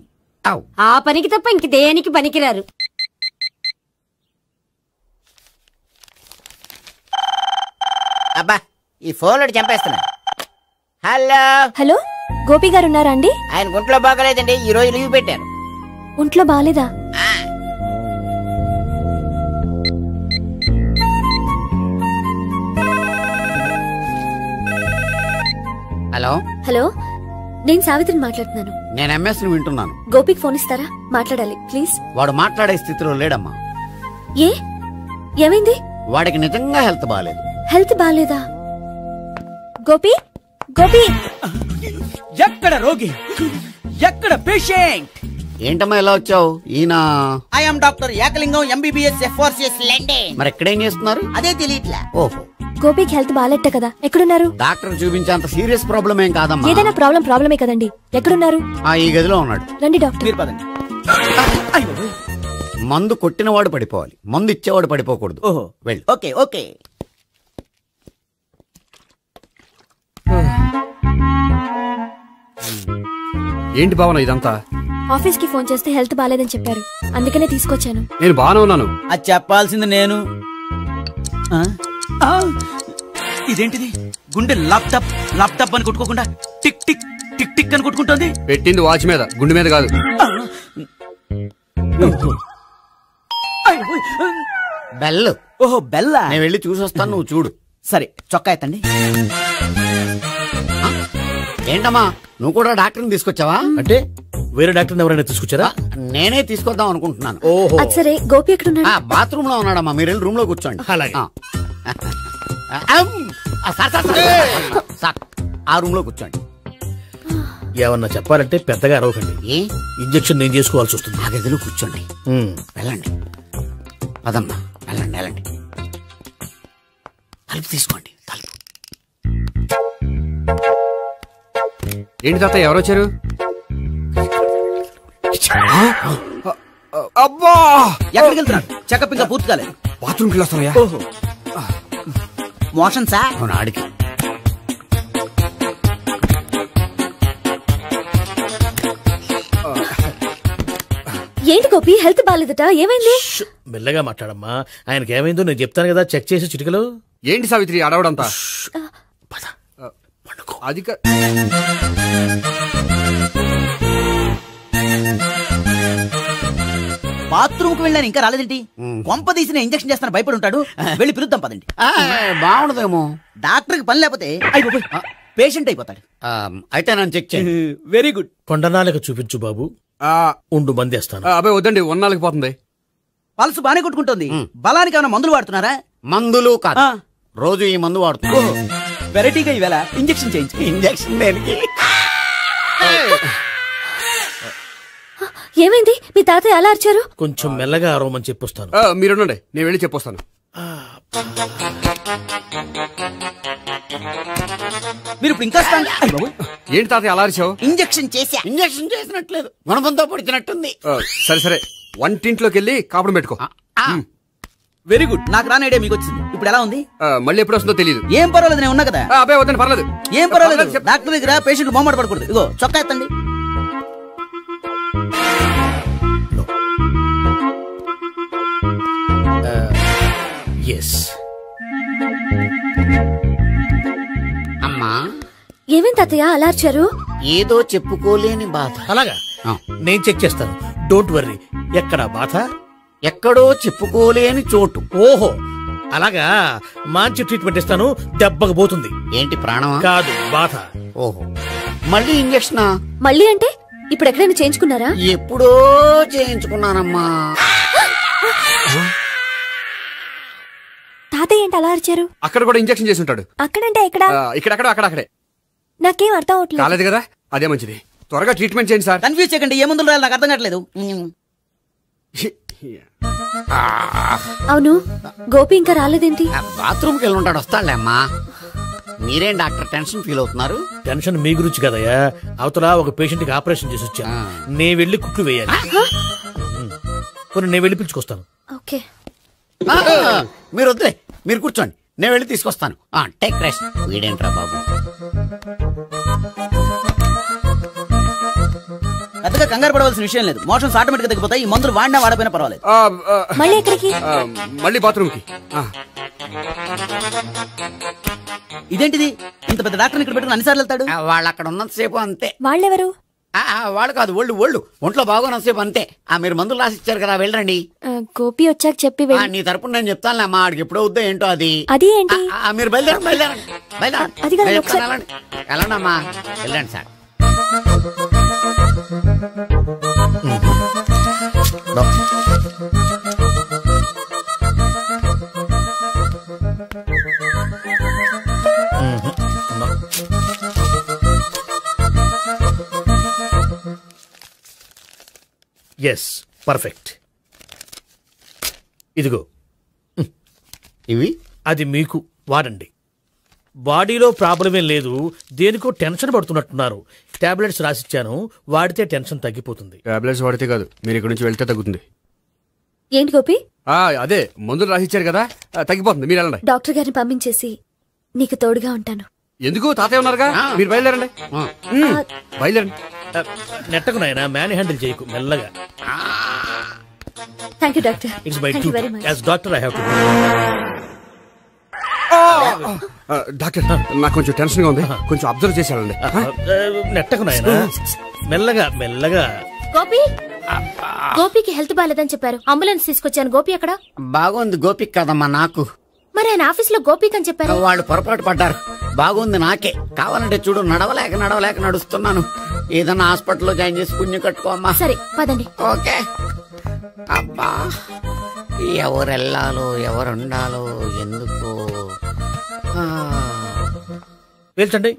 ఆ పనికి తప్ప ఇంక దేనికి పనికిరారు. అబ్బా, ఈ ఫోన్ లో చంపేస్తున్నా. హలో. హలో, గోపి గారు ఉన్నారా అండి? ఆయన ఒంట్లో బాగలేదండి, ఈ రోజు లీవ్ పెట్టారు. ఒంట్లో బాగాలేదా? హలో హలో, నేను సావిత్రిని మాట్లాడుతున్నాను. నేను ఎంఎస్ ని వింటున్నాను. గోపికి ఫోన్ ఇస్తారా? మాట్లాడాలి ప్లీజ్. వాడు మాట్లాడే స్థితిలో లేడమ్మా. ఏ ఏమైంది? వాడికి నిజంగా హెల్త్ బాగాలేదు. హెల్త్ బాగాలేదా? గోపి గోపి, ఎక్కడ రోగి, ఎక్కడ పేషెంట్? ఏంటమ్మా ఎలా వచ్చావు? ఈయన I'm doctor Ekalingam MBBS FRCS London. మరి ఎక్కడేం చేస్తున్నారు? అదే తెలియట్లా. ఓహో, గోపికి హెల్త్ బాగాలెట్ట కదా, ఎక్కడున్నారు? డాక్టర్ చూపించేంత సీరియస్ ప్రాబ్లం ఏం కాదమ్మా. ఏదైనా ప్రాబ్లమే కదండి. ఎక్కడున్నారు? ఈ గదిలో ఉన్నాడు. రండి డాక్టర్. మీరు పదండి. మందు కొట్టినవాడు పడిపోవాలి, మందు ఇచ్చేవాడు పడిపోకూడదు. ఓహో, వెళ్ళి. Okay okay. ఏంటి భావన ఇదంతా? ఆఫీస్ కి ఫోన్ చేస్తే హెల్త్ బాగాలేదని చెప్పారు, అందుకనే తీసుకొచ్చాను. నేను బాగానే ఉన్నాను. అది చెప్పాల్సింది నేను. ఇదేంటిది? గుండె లాప్టాప్ లాప్టాప్ అని కొట్టుకోకుండా టిక్ టిక్ టిక్ టిక్ అని కొట్టుకుంటోంది. పెట్టింది వాచ్ మీద, గుండె మీద కాదు. బెల్. ఓహో బెల్లా. నేను వెళ్ళి చూసొస్తాను, నువ్వు చూడు. సరే, చొక్కా ఎత్తండి. ఏంటమ్మా, నువ్వు కూడా డాక్టర్ని తీసుకొచ్చావా? అంటే వేరే డాక్టర్ ఎవరైనా తీసుకొచ్చారా? నేనే తీసుకొద్దాం అనుకుంటున్నాను. ఓహో, అది సరే, గోపి ఎక్కడున్నాడు? బాత్రూమ్ లో ఉన్నాడమ్మా, మీరు వెళ్ళి రూమ్ లో కూర్చోండి. అలాగే. ఆ రూమ్ లో కూర్చోండి. ఏమన్నా చెప్పాలంటే పెద్దగా అరవకండి. ఏ ఇంజెక్షన్ నేను చేసుకోవాల్సి వస్తుంది. ఆ గదిలో కూర్చోండి. వెళ్ళండి, పదమ్మా, వెళ్ళండి వెళ్ళండి. తలుపు తీసుకోండి, తలుపు. ఏంటి తాత, ఎవరు వచ్చారు? అబ్బా, ఎక్కడికి వెళ్తున్నాడు? చెకప్ ఇంకా పూర్తి కాలేదు. బాత్రూమ్కి వెళ్ళొస్తానయ్యా. ఓహో, మోషన్ సార్. అవును, ఆడికి. ఏంటి గోపి, హెల్త్ బాగాలేదట, ఏమైంది? మెల్లగా మాట్లాడమ్మా, ఆయనకి ఏమైందో నేను చెప్తాను కదా, చెక్ చేసి చిటికలు. ఏంటి సావిత్రి అడవడంతా? అది బాత్రూమ్ కు వెళ్ళాను, ఇంకా రాలేదేంటి? కొంప తీసిన ఇంజక్షన్ చేస్తాను భయపడి ఉంటాడు. వెళ్ళి పిలుద్దాం పదండి. బాగుండదేమో. డాక్టర్ కి పని లేకపోతే పేషెంట్ అయిపోతాడు. అయితే నన్ను చెక్ చేయి. Very good. కొండనాలకు చూపించు బాబు, ఉండు మందేస్తాను. అబ్బాయి వద్దండి, ఉన్నాళ్ళకి పోతుంది. పల్సు బానే కొట్టుకుంటుంది. బలానికి ఏమైనా మందులు వాడుతున్నారా? మందులు కాదు, రోజు ఈ మందు వాడుతున్నా. వెరైటీగా ఈవేళ ఇంజక్షన్ చేయించు. ఇంజక్షన్ దేనికి? ఏమైంది? మీ తాతయ్య అలా అరిచారు? కొంచెం మెల్లగా అరవమని చెప్పొస్తాను. మీరుండండి, నేను వెళ్ళి చెప్పొస్తాను. మీరు ఇప్పుడు ఇంకా ఏంటి తాతయ్య అలా అరిచావు? ఇంజక్షన్ చేసా. ఇంజక్షన్ చేసినట్లేదు, గుణపంతో పొడిచినట్టుంది. సరే సరే, వంటింట్లోకి వెళ్ళి కాపురం పెట్టుకో. Very good. నాకు రాని ఐడియా మీకు వచ్చింది. ఇప్పుడు ఎలా ఉంది? మళ్ళీ ఎప్పుడు వస్తుందో తెలియదు. ఏం పర్వాలేదు, నేను ఉన్నా కదా. అబ్బాయి వద్దండి, పర్లేదు. ఏం పర్వాలేదు. డాక్టర్ దగ్గర పేషెంట్ మొహమాట పడకూడదు. ఇగో చొక్కా ఎత్తండి. అమ్మా, ఏమేం తాతయ్య అలా అరిచారు? ఏదో చెప్పుకోలేని బాధ. అలాగా, నేను చెక్ చేస్తాను, డోంట్ వర్రీ. ఎక్కడ బాధ? ఎక్కడో చెప్పుకోలేని చోటు. ఓహో, అలాగా. మంచి ట్రీట్మెంట్ ఇస్తాను, దెబ్బకు పోతుంది. ఏంటి, ప్రాణమా? కాదు, బాధ. ఓహో, మళ్ళీ ఇంజక్షనా? మళ్ళీ అంటే ఇప్పుడు ఎక్కడైనా చేయించుకున్నారా? ఎప్పుడో చేయించుకున్నానమ్మా. తాతయ్య ఏంటి అలా అరిచారు? అక్కడ కూడా ఇంజక్షన్ చేసి ఉంటాడు. అక్కడంటే ఎక్కడ? ఇక్కడ అక్కడే. నాకేం అర్థం అవట్లేదు. కాలేదు కదా, అదే మంచిది. త్వరగా ట్రీట్మెంట్ చేయండి సార్. కన్ఫ్యూజ్ చేయకండి, ఏ మందులు రాయాలి నాకు అర్థం కావట్లేదు. అవును, గోపి ఇంకా రాలేదేంటి? బాత్రూమ్కి వెళ్ళి ఉంటాడు, వస్తాడులే అమ్మా. మీరేం డాక్టర్ టెన్షన్ ఫీల్ అవుతున్నారు? టెన్షన్ మీ గురించి కదయ్యా, అవతల ఒక పేషెంట్ కి ఆపరేషన్ చేసి వచ్చా. నేను వెళ్ళి కుట్లు వేయాలి. నేను వెళ్ళి పిలుచుకొస్తాను. ఓకే, మీరు వద్దులే, మీరు కూర్చోండి, నేను వెళ్ళి తీసుకొస్తాను. Take rest. వీడేంట్రా బాబు, పెద్దగా కంగారు పడవలసిన విషయం లేదు. మోషన్స్ ఆటోమేటిక్ గా తగ్గిపోతాయి. ఈ మందులు వాడినా వాడపోయినా పర్వాలేదు. మళ్ళీ ఎక్కడికి? మళ్ళీ బాత్రూమ్కి. ఇదేంటిది, ఇంత పెద్ద డాక్టర్ ఇక్కడ పెట్టుకుని అన్నిసార్లు వెళ్తాడు? వాళ్ళు అక్కడ ఉన్నంతసేపు అంతే. వాళ్ళెవరు? వాళ్ళు కాదు, ఒళ్ళు ఒంట్లో బాగోనసేపు అంతే. మీరు మందులు రాసిచ్చారు కదా, వెళ్ళండి. గోపి వచ్చాక చెప్పి నీ తరపున నేను చెప్తానులే అమ్మా, ఆడికి ఎప్పుడో వద్దో ఏంటో అది. అది ఏంటి? మీరు బయలుదేరండి. వెళ్ళండమ్మా, వెళ్ళండి సార్. Yes, perfect. ఇదిగో ఇవి, అది మీకు వాడండి. బాడీలో ప్రాబ్లం ఏం లేదు, దేనికో టెన్షన్ పడుతున్నట్టున్నారు. టాబ్లెట్స్ రాసిచ్చాను, వాడితే టెన్షన్ తగ్గిపోతుంది. టాబ్లెట్స్ వాడితే కాదు, మీరు ఇక్కడ నుంచి వెళ్తే తగ్గుతుంది. ఏంటి గోపి? అదే మందులు రాసిచ్చారు కదా, తగ్గిపోతుంది. మీరు వెళ్ళండి. డాక్టర్ గారిని పంపించేసి నీకు తోడుగా ఉంటాను. ఎందుకు? తాతయ్య ఉన్నారుగా, మీరు బయలుదేరండి. బయలుదేరండి. నెట్టకు నాయనా, మ్యాన్ హ్యాండిల్ చేయకు, మెల్లగా. Thank you doctor. It's my duty as doctor, I have to. Doctor, నాకు కొంచెం టెన్షన్ గా ఉంది, కొంచెం అబ్జర్వ్ చేశానండి. నెట్టకు నాయనా, మెల్లగా. గోపికి హెల్త్ బాలేదని చెప్పారు, అంబులెన్స్ తీసుకొచ్చాను. గోపి ఎక్కడ? బాగుంది. గోపిక్ కదమ్మా, నాకు. మరి ఆయన ఆఫీస్ లో గోపిక్ అని చెప్పారు. వాళ్ళు పొరపాటు పడ్డారు. బాగుంది నాకే. కావాలంటే చూడు, నడవలేక నడుస్తున్నాను. ఏదన్నా హాస్పిటల్లో జాయిన్ చేసి పుణ్యం కట్టుకోమ్మా. సరే పదండి. ఓకే. అబ్బా, ఎవరెళ్ళాలో ఎవరుండాలో ఎందుకు. వేల్చండి,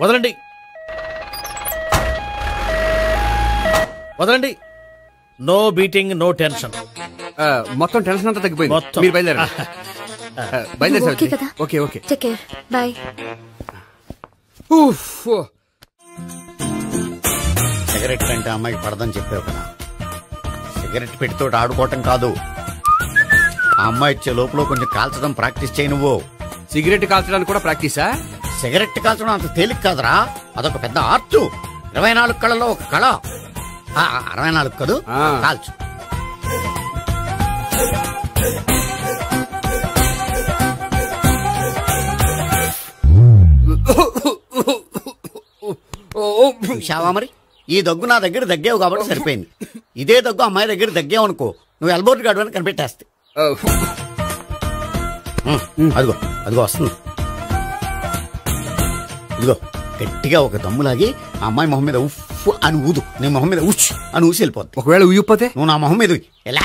వదలండి. No beating, no tension. మొత్తం టెన్షన్ అంతా తగ్గిపోయింది. మీరు బయలుదేరండి. Okay. Take care, bye. Cigarette అంటే అమ్మాయికి పడదని చెప్పావు కదా. సిగరెట్ పెట్టితో ఆడుకోవటం కాదు, ఆ అమ్మాయి ఇచ్చే లోపల కొంచెం కాల్చడం ప్రాక్టీస్ చేయి. నువ్వు సిగరెట్ కాల్చడానికి కూడా ప్రాక్టీసా? సిగరెట్ కాల్చడం అంత తేలిక కాదురా, అదొక పెద్ద ఆర్ట్. 24 కళలో ఒక కళ. 64 కదూ, కాల్చు. చూశావా మరి, ఈ దగ్గు నా దగ్గర దగ్గేవు కాబట్టి సరిపోయింది. ఇదే దగ్గు అమ్మాయి దగ్గర దగ్గేవు అనుకో, నువ్వు ఎల్బోర్డ్ గాడు అని కనిపెట్టేస్తే. అదిగో వస్తుంది. ఇదిగో గట్టిగా ఒక దమ్ములాగి ఆ అమ్మాయి మొహం మీద ఉఫ్ అని ఊదు, నీ మొహం మీద ఉచ్ అని ఊసి వెళ్ళిపోద్ది. ఒకవేళ ఊయకపోతే నువ్వు నా మొహం మీద ఎలా.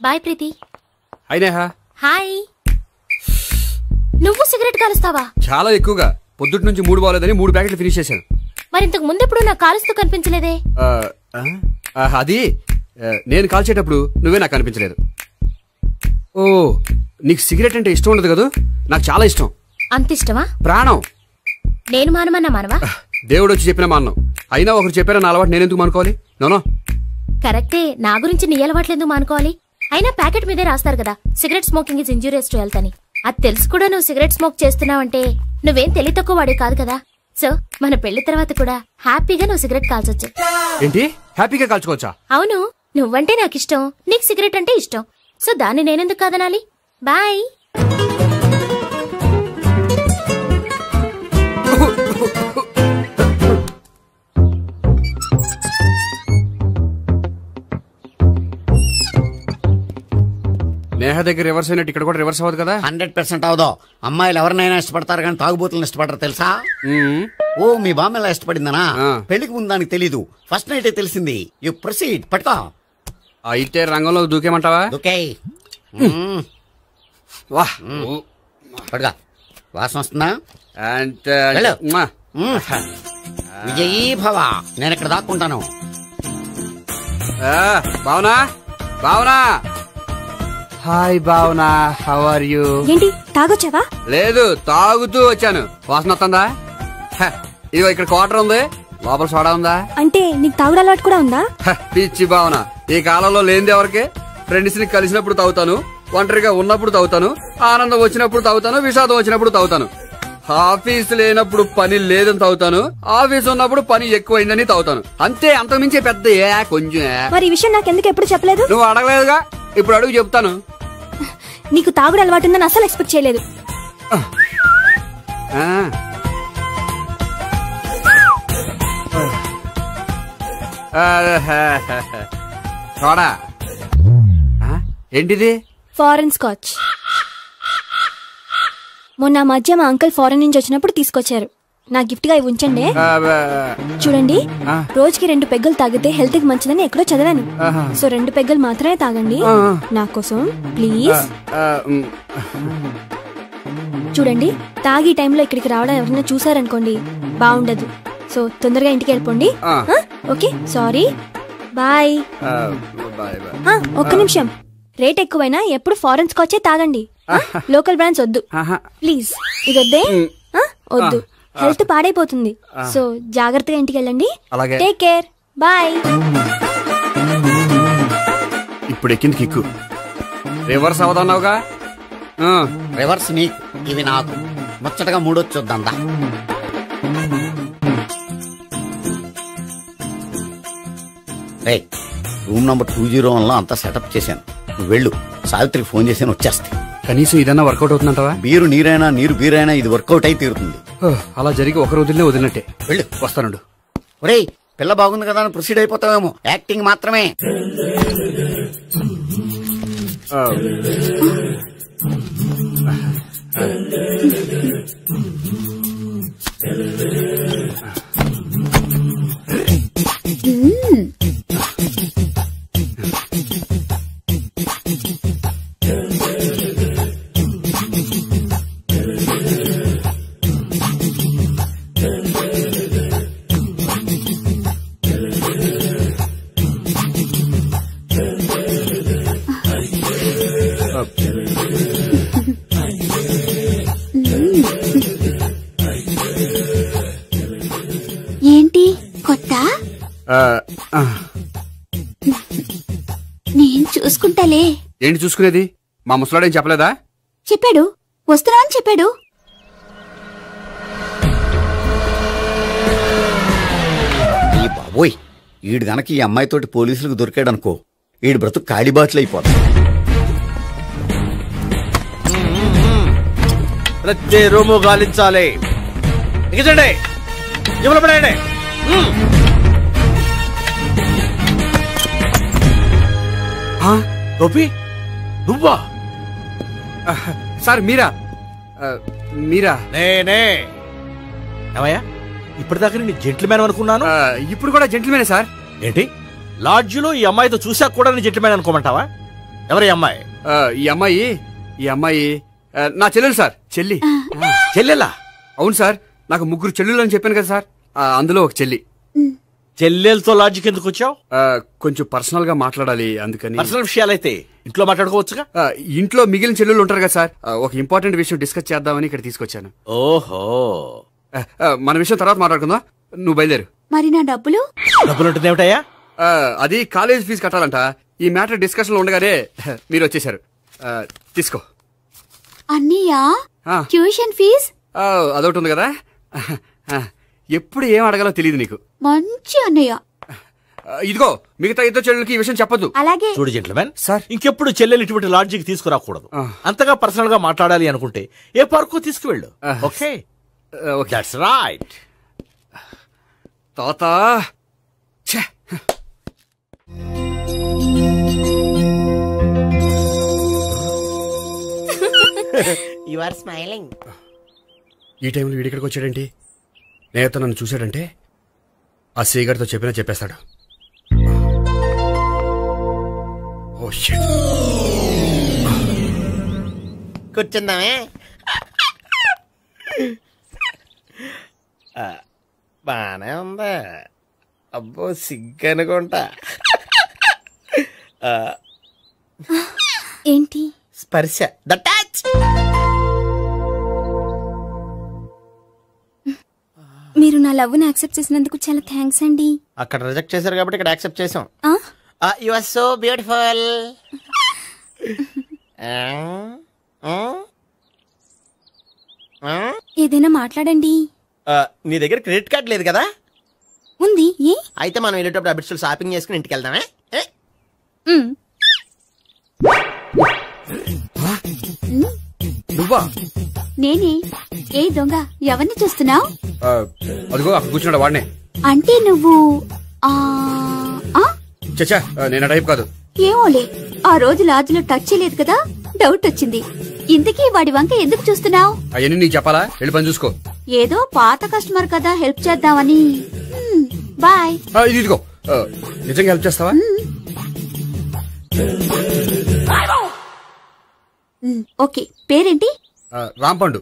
బాయ్ ప్రీతి. హాయ్. నువ్వు సిగరెట్ కాలుస్తావా? చాలా ఎక్కువగా. పొద్దుటి నుంచి 3 బాలేదని 3 ప్యాకెట్లు ఫినిష్ చేశాను. మరి ఇంతకు ముందెప్పుడు నాకు కాలుస్తూ కనిపించలేదే? అది నేను కాల్చేటప్పుడు నువ్వే నాకు కనిపించలేదు. ఓ, నీకు సిగరెట్ అంటే ఇష్టం ఉండదు కదా? నాకు చాలా ఇష్టం. అంత ఇష్టమా? ప్రాణం. నేను మానవా? దేవుడు వచ్చి చెప్పిన మానం. అయినా ఒకరు చెప్పారా నా అలవాటు నేనెందుకు మానుకోవాలి? నోనో. కరెక్టే, నా గురించి నీ అలవాట్లు ఎందుకు మానుకోవాలి? అయినా ప్యాకెట్ మీదే రాస్తారు కదా, cigarette smoking is injurious to health అని. అది తెలుసు కూడా నువ్వు సిగరెట్ స్మోక్ చేస్తున్నావంటే నువ్వేం తెలివి తక్కువ వాడే కాదు కదా. సో మన పెళ్లి తర్వాత కూడా హ్యాపీగా నువ్వు సిగరెట్ కాల్చొచ్చు. ఏంటి? హ్యాపీగా కాల్చుకోవచ్చా? అవును, నువ్వంటే నాకు ఇష్టం, నీకు సిగరెట్ అంటే ఇష్టం. సో దాన్ని నేనెందుకు కాదనాలి? బాయ్. నేహ దగ్గర రివర్స్ అయినట్టు ఇక్కడ కూడా రివర్స్ అవ్వదు కదా? 100% అవదో. అమ్మాయిలు ఎవరినైనా ఇష్టపడతారు కానీ తాగుబోతులను ఇష్టపడరు తెలుసా? ఓ, మీ బామ్మ ఎలా ఇష్టపడిందనా? పెళ్లికి ముందు దానికి తెలీదు, ఫస్ట్ నైట్ తెలిసింది. You proceed. పట్టుకో. అయితే రంగంలో దూకేమంటావా? దూకే. పట్టుకో. వాసన వస్తుందా? విజయీ భవ. నేను ఇక్కడ దాక్కుంటాను. Bhavana. Hi Bhavana, how are you? ఏంటి తాగొచ్చావా? లేదు, తాగుతూ వచ్చాను. వాసన వస్తుందా? ఇదిగో ఇక్కడ క్వార్టర్ ఉంది, లోపల సోడా ఉందా? అంటే నీకు తాగుడు అలవాటు కూడా ఉందా? పిచ్చి భావన, ఈ కాలంలో లేనిది ఎవరికి? ఫ్రెండ్స్ ని కలిసినప్పుడు తాగుతాను, ఒంటరిగా ఉన్నప్పుడు తాగుతాను, ఆనందం వచ్చినప్పుడు తాగుతాను, విషాదం వచ్చినప్పుడు తాగుతాను. ఆఫీస్ లేనప్పుడు పని లేదని తాగుతాను, ఆఫీస్ ఉన్నప్పుడు పని ఎక్కువైందని తాగుతాను. అంతే, అంతకుమించే పెద్ద కొంచెం. మరి ఈ విషయం నాకెందుకు ఎప్పుడు చెప్పలేదు? నువ్వు అడగలేదుగా, ఇప్పుడు అడుగు చెప్తాను. నీకు తాగుడు అలవాటు ఉందని అసలు ఎక్స్పెక్ట్ చేయలేదు. చూడా ఏంటిది? Foreign scotch. మొన్న మధ్య మా అంకుల్ ఫారెన్ నుంచి వచ్చినప్పుడు తీసుకొచ్చారు. నా గిఫ్ట్ గా ఇవి ఉంచండి. చూడండి, రోజుకి 2 పెగ్గలు తాగితే హెల్త్ కి మంచిదని ఎక్కడో చదివాను. సో 2 పెగ్గలు మాత్రమే తాగండి నా కోసం ప్లీజ్. చూడండి, తాగి టైంలో ఇక్కడికి రావడం ఎవరైనా చూసారనుకోండి బాగుండదు. సో తొందరగా ఇంటికి వెళ్ళిపోండి. Okay, sorry, bye. ఒక్క నిమిషం, రేట్ ఎక్కువైనా ఎప్పుడు ఫారెన్ స్కాచే తాగండి. లోకల్ బ్రాండ్స్ వద్దు ప్లీజ్. ఇది వద్దే, వద్దు, హెల్త్ పాడైపోతుంది. సో జాగ్రత్తగా ఇంటికి వెళ్ళండి. Take care, bye. ఇప్పుడు ఎక్కింది కిక్కు. రివర్స్ అవదన్నావుగా? రివర్స్ నీకు, ఇవి నాకు. ముచ్చటగా మూడొచ్చు చూద్దాందా. రే, రూమ్ నంబర్ 201లో అంతా సెటప్ చేశాను. నువ్వు వెళ్ళు, సావిత్రికి ఫోన్ చేశాను, వచ్చేస్తాయి. కనీసం ఇదన్నా వర్కౌట్ అవుతుందంటావా? బీరు నీరైనా నీరు బీరైనా ఇది వర్కౌట్ అయి తీరుతుంది. అలా జరిగి ఒక రోజులే వదిలినట్టే. వెళ్ళు, వస్తానుండు. ఒరేయ్, పిల్ల బాగుంది కదా అని ప్రొసీడ్ అయిపోతావేమో. యాక్టింగ్ మాత్రమే. ఏంటి కొత్త? నేను చూసుకుంటాలే. ఏంటి చూసుకునేది? మా ముసలాడేం చెప్పలేదా? చెప్పాడు, వస్తున్నా అని చెప్పాడు. ఈ బాబోయ్, ఈడు గనక ఈ అమ్మాయితోటి పోలీసులకు దొరికాడనుకో, ఈడు బ్రతుకు కాళీబాట్లు అయిపోతాడు. ప్రతి రూము గాలించాలి. ఎగచండి, ఇవ్వబడండి. గోపి, నువ్వా? సార్ మీరా? మీరా? నేనే. ఏమయ్యా, ఇప్పటిదాకా నేను జెంట్ల్మ్యాన్ అనుకున్నాను. ఇప్పుడు కూడా జెంట్ల్మ్యానే సార్. ఏంటి, లాడ్జిలో ఈ అమ్మాయితో చూసాక కూడా నేను జెంట్ల్మ్యాన్ అనుకోమంటావా? ఎవరి అమ్మాయి? ఈ అమ్మాయి నా చెల్లెలు సార్. చెల్లెలా? అవును సార్, నాకు 3 చెల్లెలు అని చెప్పాను కదా సార్, అందులో ఒక చెల్లి. చెల్లెలతో లాడ్జికి ఎందుకు వచ్చావు? కొంచెం పర్సనల్ గా మాట్లాడాలి, అందుకని. పర్సనల్ విషయాలైతే ఇంట్లో మాట్లాడుకోవచ్చుగా. ఇంట్లో మిగిలిన చెల్లెలు ఉంటారు కదా సార్, ఒక ఇంపార్టెంట్ విషయం డిస్కస్ చేద్దామని ఇక్కడ తీసుకొచ్చాను. ఓహో, మన విషయం తర్వాత మాట్లాడుకుందాం. నువ్వు బయలుదేరు. మరి నా డబ్బులు? డబ్బులు ఉంటుంది ఏమిటయ్యా? అది కాలేజ్ ఫీజు కట్టాలంట. ఈ మ్యాటర్ డిస్కషన్ లో ఉండగానే మీరు వచ్చేసారు. తీసుకో. అన్నయ్యా, ట్యూషన్ ఫీజ్? అదొకటి ఉంది కదా. ఎప్పుడు ఏం అడగాలో తెలియదు నీకు. మంచి అన్నయ్య. ఇదిగో, మిగతా 2 చెల్లెలకి ఈ విషయం చెప్పొద్దు. అలాగే. చూడు జెంట్ల్మెన్ సార్, ఇంకెప్పుడు చెల్లెలు ఇటువంటి లాడ్జికి తీసుకురాకూడదు. అంతగా పర్సనల్ గా మాట్లాడాలి అనుకుంటే ఏ పార్కు తీసుకువెళ్ళు. Okay, that's right. తాత, యు ఆర్ స్మైలింగ్. ఈ టైంలో వీడిక్కడికి వచ్చాడేంటి? నేత నన్ను చూశాడంటే ఆ సీగర్తో చెప్పినా చెప్పేస్తాడు. Oh shit. కూర్చుందామే. బానే ఉందా? అబ్బో, సిగ్గనుకుంటా. ఏంటి? స్పర్శ, ద టచ్. మీరు నా లవ్ ని యాక్సెప్ట్ చేసినందుకు చాలా థ్యాంక్స్ అండి. అక్కడ రిజెక్ట్ చేశారు కాబట్టి ఇక్కడ యాక్సెప్ట్ చేసాం. You are so beautiful. ఏదైనా మాట్లాడండి. నీ దగ్గర క్రెడిట్ కార్డ్ లేదు కదా? ఉంది. ఏ? అయితే మనం వెళ్ళేటప్పుడు అబిట్స్ షాపింగ్ చేసుకుని ఇంటికి వెళ్దామే. నువ్వా? నేనే. ఏ దొంగ, ఎవరిని చూస్తున్నావు? అదిగో అక్కడ కూర్చున్నాడు వాడినే. అంటే నువ్వు చచ్చా నేను టైప్ కాదు. ఏమోలే, ఆ రోజు లాడ్జ్లో టచ్ చేయలేదు కదా, డౌట్ వచ్చింది. ఇంతకీ వాడి వంక ఎందుకు చూస్తున్నావు? అవన్నీ నీకు చెప్పాలా? వెళ్ళి పని చూసుకో. ఏదో పాత కస్టమర్ కదా, హెల్ప్ చేద్దామని. బాయ్. ఇది ఇదిగో, నిజంగా హెల్ప్ చేస్తావా? ఓకే, పేరేంటి? రాంపండు.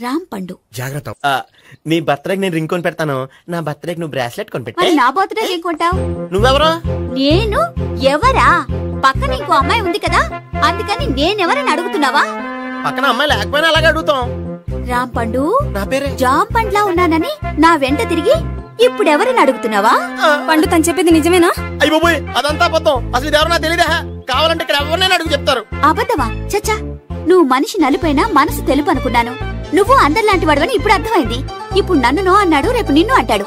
రాంపండు. జాగ్రత్త. నీ బర్త్డేకి నేను రింగ్ కొని పెడతాను, నా బర్త్డేకి నువ్వు బ్రాస్లెట్ కొని పెట్టా. నా బర్త్డే ఏం కొంటావు? నువ్వెవరో? నేను ఎవరా? పక్కన ఇంకో అమ్మాయి ఉంది కదా, అందుకని నేనెవరని అడుగుతున్నావా? పక్కన అమ్మాయి లేకపోయినా అలాగే అడుగుతాం. రాంపండు, నా పేరే జాం పండ్లా ఉన్నానని నా వెంట తిరిగి ఇప్పుడెవరని అడుగుతున్నావా? పండు తను చెప్పేది నిజమేనా? అయ్య బాబోయ్, అదంతా అబద్ధం. అసలు ఇది ఎవరన్నా తెలియదా? కావాలంటే ఇక్కడ ఎవరినైనా అడుగు చెప్తారు. అబద్ధమా? చచ్చా, నువ్వు మనిషి నలుపైనా మనసు తెలుపు అనుకున్నాను. నువ్వు అందరిలాంటి వాడవని ఇప్పుడు అర్థమైంది. ఇప్పుడు నన్ను నో అన్నాడు, రేపు నిన్ను అంటాడు.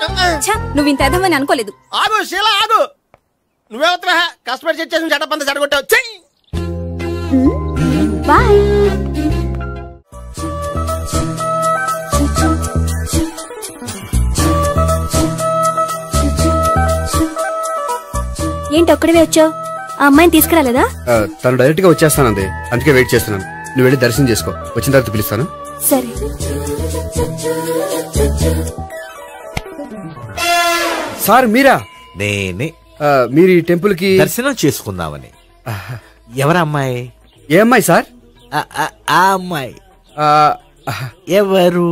నువ్వు ఇంత అర్థమని అనుకోలేదు. ఆగు శీల, ఆగు. నువ్వేవత్తవా? కస్టమర్ సెట్ చేసి చెడ్డ పంత చెడగొట్టావు. బాయ్. ఏంటి ఒక్కడివే వచ్చావు? ఆ అమ్మాయిని తీసుకురాలేదా? తను డైరెక్ట్ గా వచ్చేస్తానంది, అందుకే వెయిట్ చేస్తున్నాను. నువ్వు వెళ్ళి దర్శనం చేసుకో, వచ్చిన తర్వాత పిలుస్తాను. సరే. సార్ మీరా? నేనే. మీరు ఈ టెంపుల్ కి దర్శనం చేసుకుందామని. ఎవరు అమ్మాయి? ఏ అమ్మాయి సార్? ఆ అమ్మాయి ఎవరు?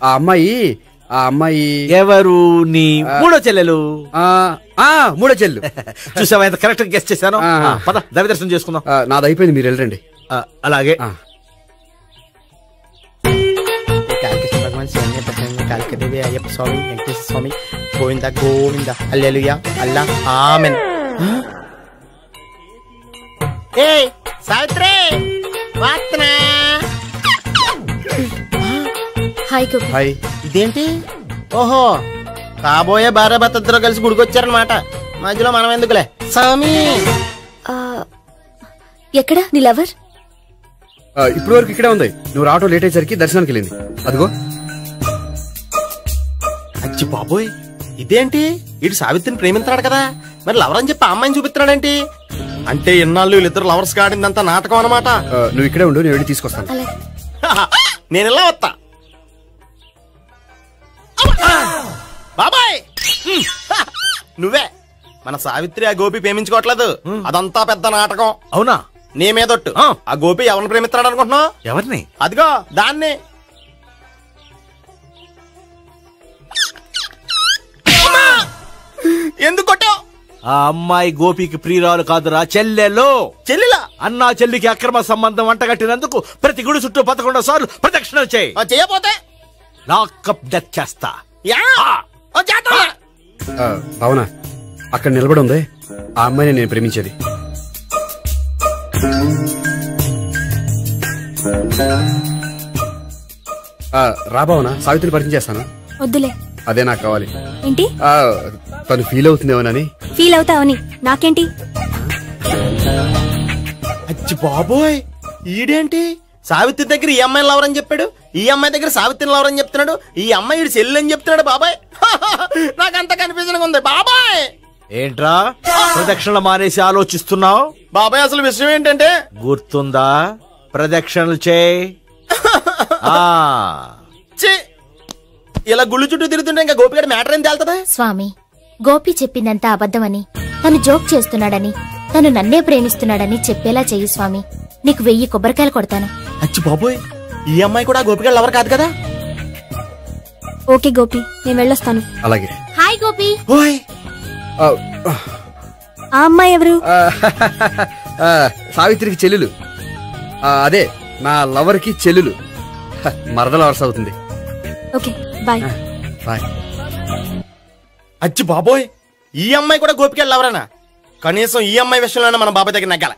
ఆ అమ్మాయి ఎవరు? నీ మూడో చెల్లెలు. మూడో చెల్లు. చూసావా ఎంత కరెక్ట్ గా గెస్ట్ చేశాను. పద దవి దర్శనం చేసుకుందాం. నాది అయిపోయింది, మీరు వెళ్ళండి. అలాగే. కాళికదేవి, అయ్యప్ప స్వామి, వెంకటేశ్వర స్వామి, గోవింద గోవింద, హల్లెలూయా, అల్లా, ఆమెన్. ఏయ్ సావిత్రి, వాత్నా. హాయ్. ఇదేంటి? ఓహో, కాబోయే భార్య భర్త ఇద్దరు కలిసి గుడికొచ్చారనమాట. మధ్యలో మనం ఎందుకులే స్వామి. ఎక్కడ నీ లవర్? ఇప్పుడు వరకు ఇక్కడే ఉంది. నువ్వు ఆటో లేట్ అయ్యేసరికి దర్శనానికి వెళ్ళింది. అదిగో. అచ్చి బాబోయ్, ఇదేంటి? ఇటు సావిత్రిని ప్రేమిస్తున్నాడు కదా, మరి లవర్ అని చెప్పి ఆ అమ్మాయిని చూపిస్తున్నాడేంటి? అంటే ఇన్నాళ్ళు వీళ్ళిద్దరు లవర్స్ కాడిందంతా నాటకం అనమాట. నువ్వు ఇక్కడే ఉండు, నేను వెళ్ళి తీసుకొస్తాను. నేను ఇలా వస్తా. బాబాయ్, నువ్వే మన సావిత్రి ఆ గోపి ప్రేమించుకోవట్లేదు, అదంతా పెద్ద నాటకం. అవునా? నీ మీదొట్టు. ఆ గోపి ఎవరిని ప్రేమిస్తున్నాడు అనుకుంటున్నావు? ఎవరిని? అదిగో దాన్ని. ఎందుకు కొట్టావు? ఆ అమ్మాయి గోపికి ప్రియురాలు కాదురా, చెల్లెలో. చెల్లెలా? అన్నా చెల్లికి అక్రమ సంబంధం అంటగట్టినందుకు ప్రతి గుడి చుట్టూ 11 సార్లు ప్రదక్షిణలు చేయి. చేయపోతే లాకప్ డెత్ చేస్తా. అవునా? అక్కడ నిలబడి ఉంది ఆ అమ్మాయిని నేను ప్రేమించేది. రాబావునా? సావిత్రిని పరిచయం చేస్తాను. వద్దులే. అదే నాకు కావాలి. ఏంటి? తను ఫీల్ అవుతుందేమోనని. ఫీల్ అవుతావని నాకేంటి? అచ్చి బాబోయ్, ఈడేంటి సావిత్రి దగ్గర ఈ అమ్మాయిని లవర్ అని చెప్పాడు, ఈ అమ్మాయి దగ్గర సావిత్రిని లవర్ అని చెప్తున్నాడు, ఈ అమ్మాయి ఈడు చెల్లి అని చెప్తున్నాడు. బాబాయ్ నాకంత కన్ఫ్యూజన్ ఉంది. బాబాయ్ ఏంట్రా ప్రదక్షిణలు మానేసి ఆలోచిస్తున్నావు? బాబాయ్ అసలు విషయం ఏంటంటే, గుర్తుందా? ప్రదక్షిణలు చేయి. ఇలా గుళ్ళు చుట్టూ తిరుగుతుంటే ఇంకా గోపిగడ మ్యాటర్ ఏం తేలుతుందా? స్వామి, గోపి చెప్పిందంతా అబద్ధమని, తను జోక్ చేస్తున్నాడని, తను నన్నే ప్రేమిస్తున్నాడని చెప్పేలా చెయ్యి స్వామి. నీకు 1000 కొబ్బరికాయలు కొడతాను. అచ్చి బాబోయ్, ఈ అమ్మాయి కూడా గోపిగడ లవర్ కాదు కదా? ఓకే గోపి, నేను వెళ్ళొస్తాను. అలాగే. హాయ్ గోపి. ఆ అమ్మాయి ఎవరు? సావిత్రికి చెల్లెలు. అదే నా లవర్ కి చెల్లెలు. మరద లవర్స్ అవుతుంది. Okay bye. బాయ్. అచ్చి బాబోయ్, ఈ అమ్మాయి కూడా గోపిగడ లవరేనా? కనీసం ఈ అమ్మాయి విషయంలోనే మన బాబాయ్ దగ్గర నగ్గాల.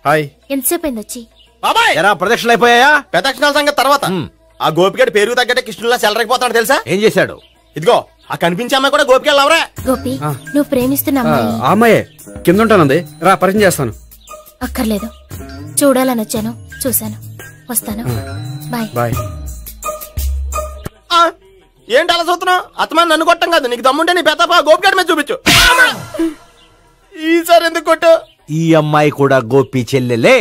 హాయ్. ఎంతసేపు అయింది వచ్చి? బాబాయ్ ఎరా ప్రదక్షిణలు అయిపోయాయా? ప్రదక్షిణాల సంగతి తర్వాత. ఆ గోపిగడ పేరు తగ్గట్టే కృష్ణులా చెలరైపోతాడు తెలుసా? ఏం చేశాడు? ఇదిగో ఆ కనిపించే అమ్మాయి కూడా గోపిగడ లవరే. గోపి, నువ్వు ప్రేమిస్తున్న అమ్మాయి ఆ అమ్మాయే కింద ఉంటానంది. రా పరిచయం చేస్తాను. అక్కర్లేదు, చూడాలని వచ్చాను, చూశాను, వస్తాను. బాయ్. బాయ్. ఏంటి అలా చూస్తున్నావు? అత్తమాని నన్ను కొట్టం కాదు, నీకు దమ్ముంటే నీ పెద్దపా గోపిగడ మీద చూపించు. ఈసారి ఎందుకు కొట్టు? ఈ అమ్మాయి కూడా గోపి చెల్లెలే.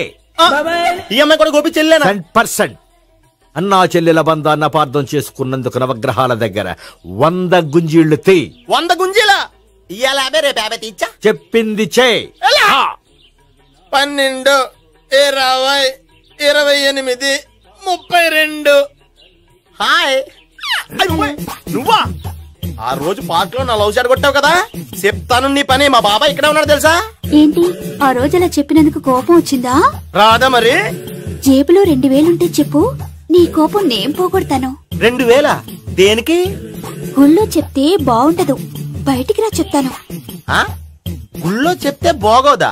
ఈ అమ్మాయి కూడా గోపి చెల్లెనా? 100%. అన్నా చెల్లెల బంధాన్ని అపార్థం చేసుకున్నందుకు నవగ్రహాల దగ్గర 100 గుంజీళ్లు తీ. 100 గుంజీలా? ఇవాళ 50 రేపు 50 తీచ్చా. చెప్పింది చే. 12, 20, 28, 32. హాయ్. నువ్వా? ఆ రోజు పార్క్ లో నా లవ్ షాట్ కొట్టావు కదా, చెప్తాను నీ పని. మా బాబాయ్ ఇక్కడే ఉన్నాడు తెలుసా? ఏంటి ఆ రోజు అలా చెప్పినందుకు కోపం వచ్చిందా? రాదా మరి? జేబులో 2000 ఉంటే చెప్పు, నీ కోపం నేను పోగొడతాను. 2000? దేనికి? గుళ్ళో చెప్తే బాగుంటదు, బయటికి రా చెప్తాను. గుళ్ళో చెప్తే బాగోదా?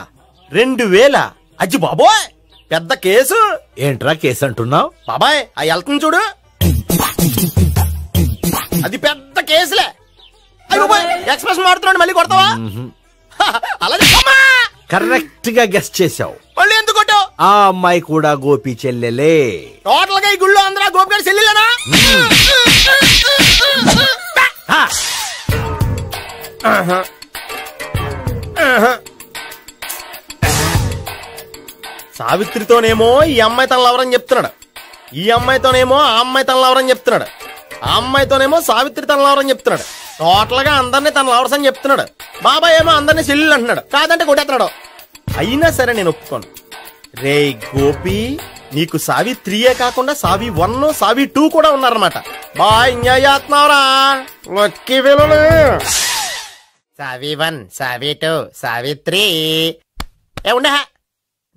2000? అజ్జి బాబోయ్, పెద్ద కేసు. ఏంట్రా కేసు అంటున్నావు? బాబాయ్ ఆ వెళ్తుంది చూడు, అది పెద్ద కేసులే. ఎక్స్ప్రెస్ మారుతున్నాడు, మళ్ళీ కొడతావా? అలా కరెక్ట్ గా గెస్ చేసావు. మళ్ళీ ఎందుకు కొట్టావు? ఆ అమ్మాయి కూడా గోపి చెల్లెలే. టోటల్ గా ఈ గుళ్ళో అందరూ గోపి గారి చెల్లెలేనా? సావిత్రితోనేమో ఈ అమ్మాయి తన లవరని చెప్తున్నాడు, ఈ అమ్మాయితోనేమో ఆ అమ్మాయి తన లవరని చెప్తున్నాడు, ఆ అమ్మాయితోనేమో సావిత్రి తన లవరని చెప్తున్నాడు. టోటల్ గా అందరినీ తన లవర్స్ అని చెప్తున్నాడు. బాబాయ్ ఏమో అందరినీ చెల్లెలు అంటున్నాడు. కాదంటే కొట్టేస్తున్నాడు. అయినా సరే నేను ఒప్పుకోను. రే గోపి, నీకు సావి 3 కాకుండా సావి 1, సావి 2 కూడా ఉన్నారన్నమాట. బాయ్ ఎంజాయ్ చేస్తున్నావురా. లక్కీ పిల్లలు. సావి 1, సావి 2, సావి 3. ఉండ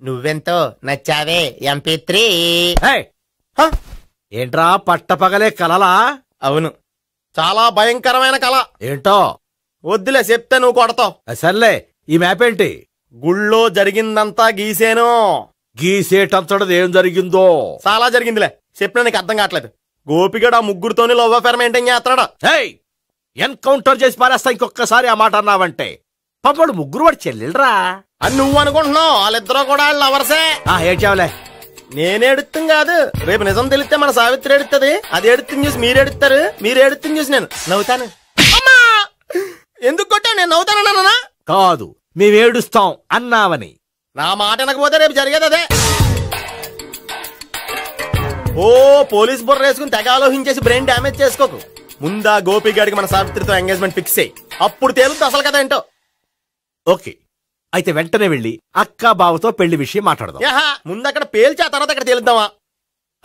నువ్వెంతో నచ్చావే MP3. ఏంట్రా పట్టపగలే కలలా? అవును, చాలా భయంకరమైన కళ. ఏంటో? వద్దులే, చెప్తే నువ్వు కొడతావు. సర్లే, ఈ మ్యాప్ ఏంటి? గుళ్ళో జరిగిందంతా గీసేను. గీసేటంతటది ఏం జరిగిందో? చాలా జరిగిందిలే, చెప్పినా నీకు అర్థం కావట్లేదు. గోపిగడు ఆ ముగ్గురుతోని లవ్ అఫేర్ మెయింటైన్ చేస్తాడా? ఎన్కౌంటర్ చేసి పారేస్తా ఇంకొకసారి ఆ మాట అన్నావంటే. పాపడు ముగ్గురు వాడు చెల్లెలరా అని నువ్వు అనుకుంటున్నావు. వాళ్ళిద్దరూ కూడా లవర్సే. ఏడ్చావులే. నేనే ఎడుతుంది కాదు, రేపు నిజం తెలిస్తే మన సావిత్రి ఎడుతుంది. అది ఎడుతుంది చూసి మీరు ఎడుతారు, మీరు ఎడుతుంది చూసి నేను నవ్వుతాను. ఎందుకు కొట్టా? నేను నవ్వుతానన్నా? కాదు, మేమేడుస్తాం అన్నావని. నా మాట వినకపోతే రేపు జరిగేది అదే. ఓ పోలీస్ బుర్ర వేసుకుని తెగ ఆలోచించేసి బ్రెయిన్ డ్యామేజ్ చేసుకోకు. ముందా గోపి గారికి మన సావిత్రితో ఎంగేజ్మెంట్ ఫిక్స్ అయ్యి అప్పుడు తేలుతుంది అసలు కదా ఏంటో. ఓకే, అయితే వెంటనే వెళ్ళి అక్క బావతో పెళ్లి విషయం మాట్లాడదాం. ముందు అక్కడ పేల్చి ఆ తర్వాత అక్కడ తేలుద్దామా?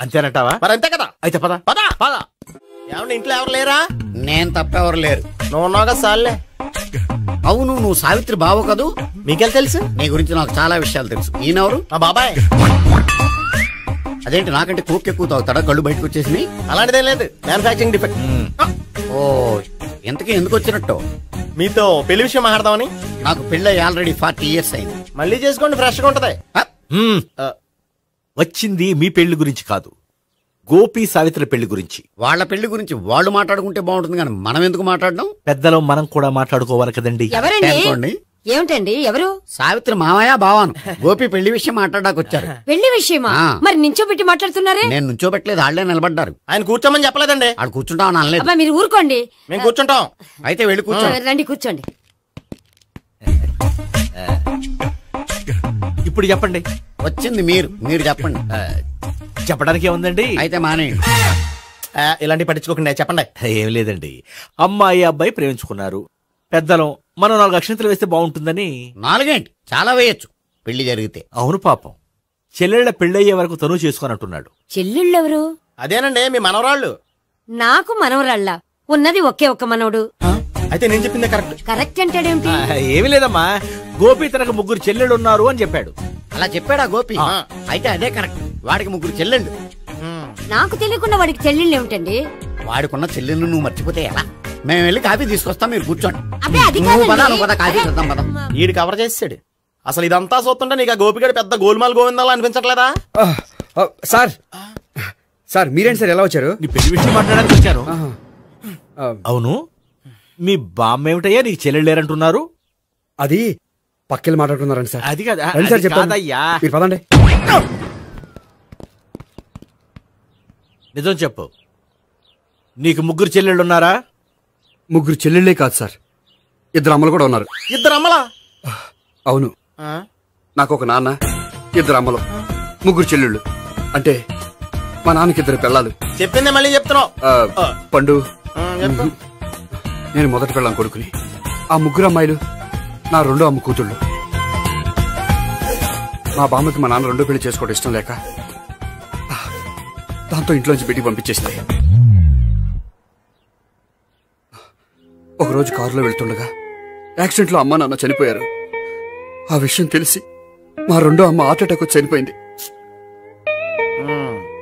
అంతేనంటావా? మరి అంతే కదా. అయితే పద పద పద. ఏమన్నా ఇంట్లో ఎవరు లేరా? నేను తప్పెవరు లేరు. నువ్వు ఉన్నావుగా సార్లే. అవును, నువ్వు సావిత్రి బావ కదూ? మీకెళ్ళి తెలుసు? నీ గురించి నాకు చాలా విషయాలు తెలుసు. ఈయనెవరు? మా బాబాయ్. అదేంటి నాకంటే కోక్ ఎక్కువ తాగుతాడా? కళ్ళు బయటకు వచ్చేసి? అలాంటిదేం లేదు, మ్యానుఫాక్చరింగ్ డిఫెక్ట్. ఓ, ఎంతకీ ఎందుకు వచ్చినట్టు? మీతో పెళ్లి విషయం మాట్లాడదామని. నాకు పెళ్ళి ఆల్రెడీ 40 years అయింది. మళ్ళీ చేసుకోండి, ఫ్రెష్ గా ఉంటది. వచ్చింది మీ పెళ్లి గురించి కాదు, గోపి సావిత్రి పెళ్లి గురించి. వాళ్ళ పెళ్లి గురించి వాళ్ళు మాట్లాడుకుంటే బాగుంటుంది, కానీ మనం ఎందుకు మాట్లాడడం? పెద్దలో మనం కూడా మాట్లాడుకోవాలి కదండి. ఎవరండి? ఏమిటండి? ఎవరు? సావిత్రి మామయ్య బావాను. గోపి పెళ్లి విషయం మాట్లాడడానికి వచ్చారు. పెళ్లి విషయమా? మరి నించోబెట్టి మాట్లాడుతున్నారే? నేను నుంచోబెట్టలేదు, ఆళ్లే నిలబడ్డారు. ఆయన కూర్చోమని చెప్పలేదండి. ఆడు కూర్చుంటామని అనలేదు. అబ్బా మీరు ఊరుకోండి. మేము కూర్చుంటాం. అయితే వెళ్ళి కూర్చోండి. రండి కూర్చోండి. ఇప్పుడు చెప్పండి. వచ్చింది మీరు చెప్పండి. చెప్పడానికి ఏముందండి? అయితే మానేయండి. ఇలాంటి పట్టించుకోకుండా చెప్పండి. ఏం లేదండి, అమ్మాయి అబ్బాయి ప్రేమించుకున్నారు. పెద్దలం మనం 4 అక్షంతలు వేస్తే బాగుంటుందని. 4 ఏంటి, చాలా వేయచ్చు పెళ్లి జరిగితే. అవును పాపం, చెల్లెళ్ళ పెళ్ళయ్యే వరకు తను చేసుకున్నట్టున్నాడు. చెల్లెళ్ళెవరు? అదేనండి మీ మనవరాళ్ళు. నాకు మనవరాళ్ళ ఉన్నది ఒకే ఒక్క మనవడు. అయితే నేను చెప్పిందే కరెక్ట్. కరెక్ట్ అంటాడేమిటి? ఏమి లేదమ్మా, గోపి తనకు 3 చెల్లెళ్ళు ఉన్నారు అని చెప్పాడు. అలా చెప్పాడా గోపి? అయితే అదే కరెక్ట్. వాడికి 3 చెల్లెళ్ళు. నాకు తెలియకుండా వాడికి చెల్లెళ్ళు ఏమిటండి? వాడికున్న చెల్లెళ్ళు నువ్వు మర్చిపోతే ఎలా? మేము వెళ్ళి కాఫీ తీసుకొస్తాం, మీరు కూర్చోండి. వీడు కవర్ చేసాడు. అసలు ఇదంతా చూస్తుంటే నీకు ఆ గోపిగడు పెద్ద గోల్మాల్ గోవిందాలు అనిపించట్లేదా? సార్ సార్ మీరేంటి సార్ ఎలా వచ్చారు? నీ పెళ్లి విషయం మాట్లాడడానికి వచ్చాను. అవును, మీ బామ్మ ఏమిటయ్యా నీకు చెల్లెళ్ళు లేరంటున్నారు? అది పక్కెళ్ళి మాట్లాడుకున్నారండి సార్. అది కదా సార్ చెప్పండి, మీరు పదండి. నిజం చెప్పు, నీకు 3 చెల్లెళ్ళు ఉన్నారా? 3 చెల్లెళ్ళే కాదు సార్, 2 అమ్మలు కూడా ఉన్నారు. 2 అమ్మలా? అవును, నాకు ఒక నాన్న, 2 అమ్మలు, 3 చెల్లెళ్ళు. అంటే మా నాన్నకి 2 పిల్లలు. చెప్పిందే మళ్ళీ చెప్తున్నావు. పండు, నేను మొదటి పిల్లం కొడుకుని. ఆ 3 అమ్మాయిలు నా 2వ అమ్మ కూతుళ్ళు. మా బామ్మకి మా నాన్న 2 పెళ్లి చేసుకోవడం ఇష్టం లేక దాంతో ఇంట్లోంచి బయటికి పంపించేసింది. ఒకరోజు కారులో వెళ్తుండగా యాక్సిడెంట్లో అమ్మ నాన్న చనిపోయారు. ఆ విషయం తెలిసి మా 2వ అమ్మ హార్ట్ అటాక్ వచ్చి చనిపోయింది.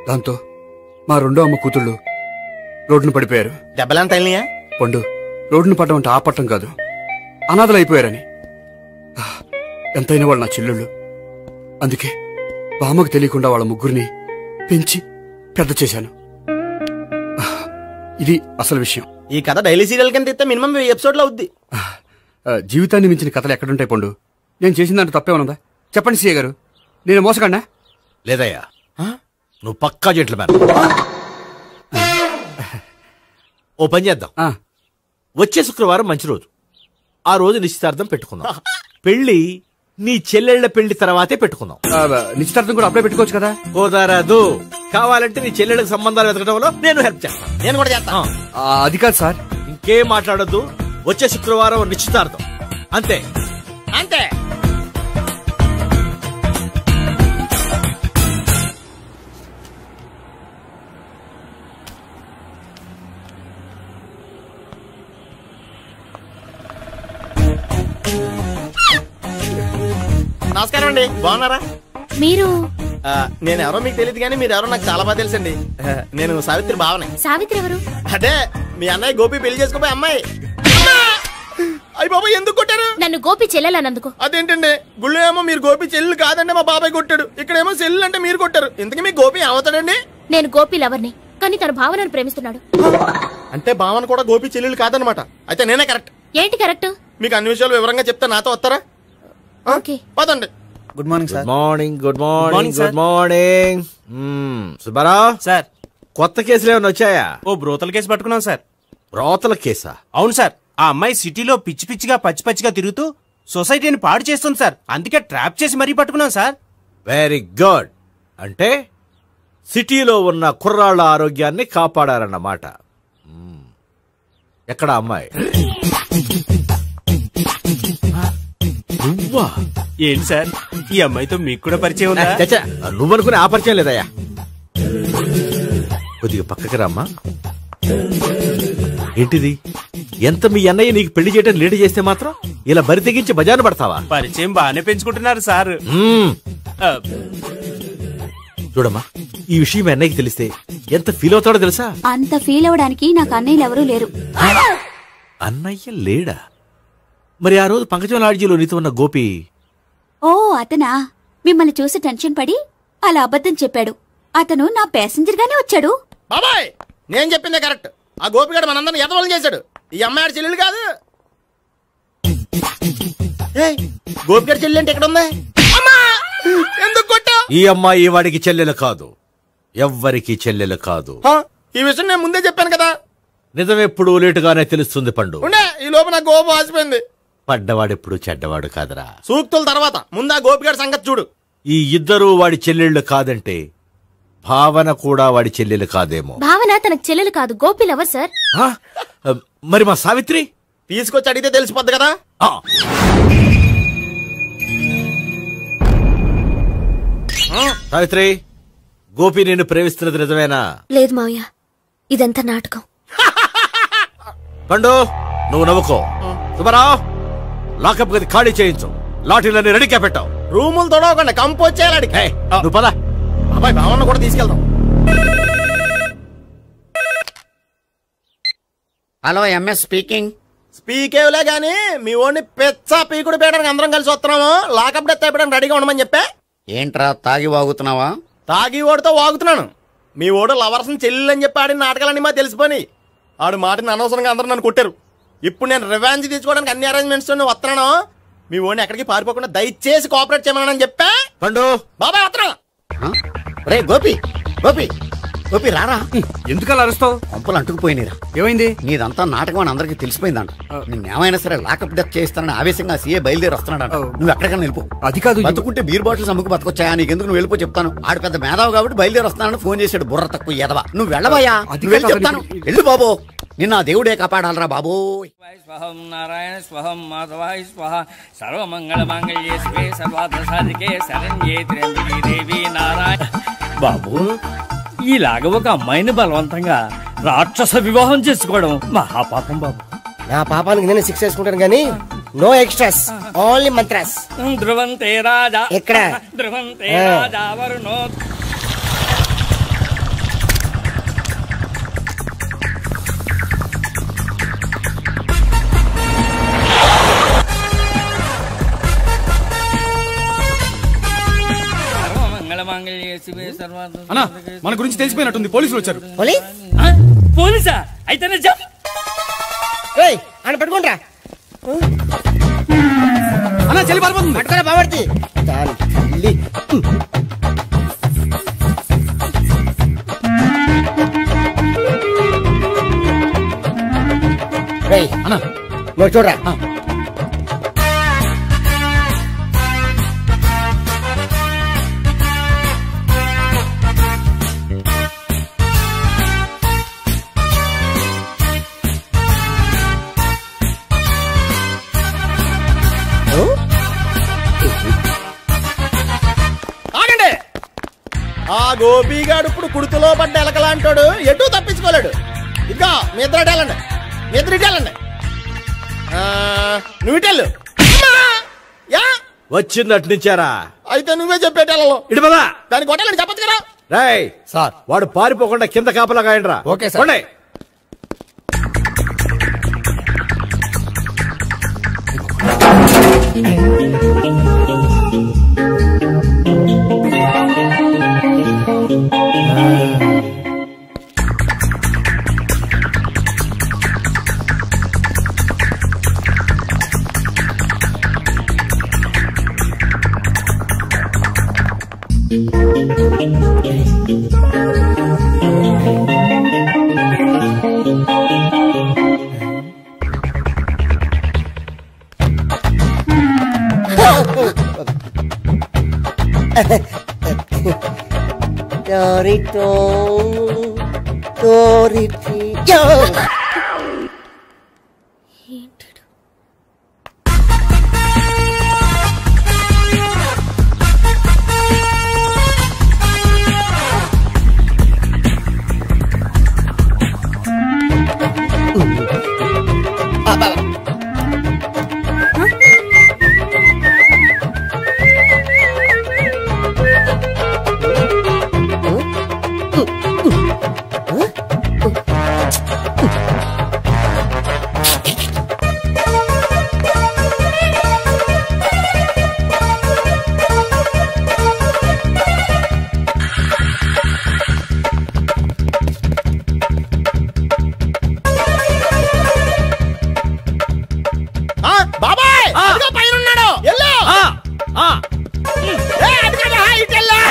దాంతో మా 2వ అమ్మ కూతుళ్ళు రోడ్డును పడిపోయారు. దెబ్బలంత తగిలినాయా? పండు, రోడ్డును పడడం అంటే ఆపట్టం కాదు, అనాథలు అయిపోయారని. ఎంతైనా వాళ్ళు నా చెల్లెళ్ళు. అందుకే బామ్మకు తెలియకుండా వాళ్ళ 3 పెంచి పెద్ద చేశాను. ఇది అసలు విషయం. ఈ కథ డైలీ సీరియల్ కింద ఇస్తే మినిమం 1000 ఎపిసోడ్లు అవుద్ది. జీవితాన్ని మించిన కథలు ఎక్కడుంటాయి పండు? నేను చేసిన దాంట్లో తప్పేమనుందా? చెప్పండి సీఏ గారు, నేను మోసగండా? లేదయ్యా, నువ్వు పక్కా జెంట్లమ్యాన్. ఓ పని చేద్దాం, వచ్చే శుక్రవారం మంచి రోజు. ఆ రోజు నిశ్చితార్థం పెట్టుకుందాం. పెళ్లి నీ చెల్లెళ్ల పెళ్లి తర్వాతే పెట్టుకుందాం. నిశ్చితార్థం కూడా అప్పుడే పెట్టుకోవచ్చు కదా? కుదరదు. కావాలంటే నీ చెల్లెళ్ళకి సంబంధాలు వెతకడంలో నేను హెల్ప్ చేస్తాను. నేను కూడా చేస్తాను. అది కాదు సార్. ఇంకేం మాట్లాడొద్దు. వచ్చే శుక్రవారం నిశ్చితార్థం, అంతే అంతే. నమస్కారం అండి, బాగున్నారా? మీరు నేను ఎవరో మీకు తెలియదు కానీ మీరు ఎవరో నాకు చాలా బాగా తెలుసండి. నేను సావిత్రి బావనే. సావిత్రి ఎవరు? అదే మీ అన్నయ్య గోపి పెళ్లి చేసుకోపోయి అమ్మాయి. అయ్యి బాబాయ్, ఎందుకు కొట్టారు? నన్ను గోపి చెల్లెలన్నందుకు. అదేంటండి, గుళ్ళు ఏమో మీరు గోపి చెల్లెలు కాదంటే మా బాబాయ్ కొట్టాడు, ఇక్కడేమో చెల్లెలు అంటే మీరు కొట్టారు. ఇంతకీ మీ గోపి ఏమవుతాడండి? నేను గోపి లవర్ని, కానీ తన భావనను ప్రేమిస్తున్నాడు. అంటే భావన కూడా గోపి చెల్లెలు కాదనమాట. అయితే నేనే కరెక్ట్. ఏంటి కరెక్ట్? మీకు అన్ని విషయాలు వివరంగా చెప్తే నాతో వస్తారా? ఓకే, పదండి. Good morning sir. Morning. Good morning. Good morning. Subbarao sir, కొత్త కేసులు ఏమైనా వచ్చాయా? ఓ బ్రోతల కేసు పట్టుకున్నాం సార్. బ్రోతల కేసా? అవును సార్. ఆ అమ్మాయి సిటీలో పిచ్చి పిచ్చిగా పచ్చిగా తిరుగుతూ సొసైటీని పాడు చేస్తుంది సార్. అందుకే ట్రాప్ చేసి మరీ పట్టుకున్నాం సార్. Very good. అంటే సిటీలో ఉన్న కుర్రాళ్ళ ఆరోగ్యాన్ని కాపాడారన్నమాట. ఎక్కడ అమ్మాయి? నువ్వా? ఏంటి సార్, ఈ అమ్మాయితో మీకు కూడా పరిచయం ఉందా? నువ్వనుకునే ఆ పరిచయం లేదయ్యా. కొద్దిగా పక్కకి రమ్మా. ఏంటిది? ఎంత మీ అన్నయ్య నీకు పెళ్లి చేయడం లేట్ చేస్తే మాత్రం ఇలా బరి తెగించి బజారు పడతావా? పరిచయం బాగానే పెంచుకుంటున్నారు సార్. చూడమ్మా, ఈ విషయం మీ అన్నయ్యకి తెలిస్తే ఎంత ఫీల్ అవుతాడో తెలుసా? అంత ఫీల్ అవడానికి నాకు అన్నయ్యలు ఎవరూ లేరు. అన్నయ్య లేడా? మరి ఆ రోజు పంకజం లాడ్జీలో నీతో ఉన్న గోపి? ఓ అతనా? మిమ్మల్ని చూసి టెన్షన్ పడి అలా అబద్ధం చెప్పాడు. అతను నా ప్యాసింజర్ గానే వచ్చాడు. బాబాయ్, నేను చెప్పిందే కరెక్ట్. ఆ గోపిగాడు మనందరిని ఎదవలం చేశాడు. ఈ అమ్మాయి చెల్లెలు కాదు. గోపిగాడి చెల్లెలు అంటే ఎక్కడ ఉంది? ఎందుకు కొట్టా? ఈ అమ్మాయి వాడికి చెల్లెలు కాదు, ఎవ్వరికి చెల్లెలు కాదు. ఈ విషయం నేను ముందే చెప్పాను కదా. నిజమెప్పుడు లేటుగానే తెలుస్తుంది పండు. ఈ లోపు నా గోపు ఆసిపోయింది. పడ్డవాడెప్పుడు చెడ్డవాడు కాదురా. సూక్తుల తర్వాత ముందు ఆ గోపిగాడి సంగతి చూడు. ఈ ఇద్దరూ వాడి చెల్లెళ్ళు కాదంటే భావన కూడా వాడి చెల్లెలు కాదేమో. భావన తనకు చెల్లెలు కాదు, గోపి లవర్ సార్. మరి మా సావిత్రి? తీసుకొచ్చి అడిగితే తెలిసిపోద్ది కదా. సావిత్రి, గోపి నేను ప్రేమిస్తున్నది నిజమేనా? లేదు మావయ్య, ఇదంతా నాటకం. పండు, నువ్వు నవ్వుకో. సుబ్బారావు, లాకప్ గది ఖాళీ చేయించు. లాఠీలన్నీ రెడీగా పెట్టావు. రూములు తొడవకుండా కంపోజ్ చేయాలి. నువ్వు పద. అబ్బాయి భావన కూడా తీసుకెళ్దాం. Hello, MS speaking. స్పీకేవ్లే గానీ మీ ఓడిని పెచ్చా పీకుడు పేయడానికి అందరం కలిసి వస్తున్నాము. లాకప్ డెత్ అయిపోయడానికి రెడీగా ఉండమని చెప్పే. ఏంట్రా తాగి వాగుతున్నావా? తాగి ఓడితో వాగుతున్నాను. మీ ఓడు లవర్స్ని చెల్లెలు అని చెప్పి ఆడిన నాటకాలన్నీ మా తెలిసిపోయి ఆడు మాటని అనవసరంగా అందరూ నన్ను కొట్టారు. ఇప్పుడు నేను రివెంజ్ తీసుకోవడానికి అన్ని అరేంజ్మెంట్స్ వస్తున్నాను. మీ ఓడిని ఎక్కడికి పారిపోకుండా దయచేసి కోఆపరేట్ చేయమని చెప్పా. పండు బాబాయ్ వస్తున్నా. రే గోపి, గోపి గోపి రారా. ఎందుకలా అరుస్తావు? పంపులు అంటుకుపోయినరా. ఏమైంది? నీదంతా నాటకం అని అందరికి తెలిసిపోయిందంట. నిన్నేమైనా సరే లాకప్ డెత్ చేస్తానని ఆవేశంగా సీఏ బయలుదేరి వస్తున్నాడంట. నువ్వు ఎక్కడికైనా వెళ్ళిపో. అది కాదు, బతుకుంటే బీర్ బాటిల్స్ అమ్ముకు బతకొచ్చాయా? నీకెందుకు నువ్వు వెళ్ళిపో చెప్తాను. ఆడు పెద్ద మేధావు కాబట్టి బయలుదేరి వస్తానని ఫోన్ చేశాడు. బుర్ర తక్కువ ఎదవా. నువ్వు వెళ్ళవయ్యా, వెళ్ళి చెప్తాను. వెళ్ళు బాబో, నిన్న దేవుడే కాపాడాలరా బాబో. స్వహం నారాయణ స్వహం మాధవాయ స్వహ సర్వమంగళ మాంగళ్యే శివే సర్వార్థ సాధికే శరణ్యే త్ర్యంబకే దేవి నారాయణ. బాబు, ఇలాగ ఒక అమ్మాయిని బలవంతంగా రాక్షస వివాహం చేసుకోవడం మహాపాపం బాబు. నా పాపానికి నేను శిక్ష వేసుకుంటాను కానీ నో ఎక్స్ట్రాస్, ఓన్లీ మంత్రాస్. ధ్రువంతే రాజా ఎక్కడ? ధ్రువంతే రాజా వరుణో. అన్నా, మన గురించి తెలిసిపోయినట్టుంది. పోలీసులు వచ్చారు. పోలీసా? అయితేనే ఆయన పట్టుకుంటా అన్నా, చెల్లి పారిపోతుంది. పట్టుకురా బాబర్తి. అన్నా నువ్వు చూడరా. ఆగండి. ఆ గోపిగాడు ఇప్పుడు కుడుతులో పడ్డ ఎలకలాంటాడు, ఎటు తప్పించుకోలేడు. ఇంకా మీ ఇద్దరు ఇటెళ్ళండి, మీ ఇద్దరు ఇటెళ్ళండి. నువ్వు ఇటెళ్ళు. వచ్చింది అట్నుంచారా? అయితే నువ్వే చెప్పేటెళ్ళలో ఇటు పదా. దానికి కొట్టాలని చెప్పచ్చు కదా. రేయ్ సార్, వాడు పారిపోకుండా కింద కాపలా కాయండిరా. Okay sir.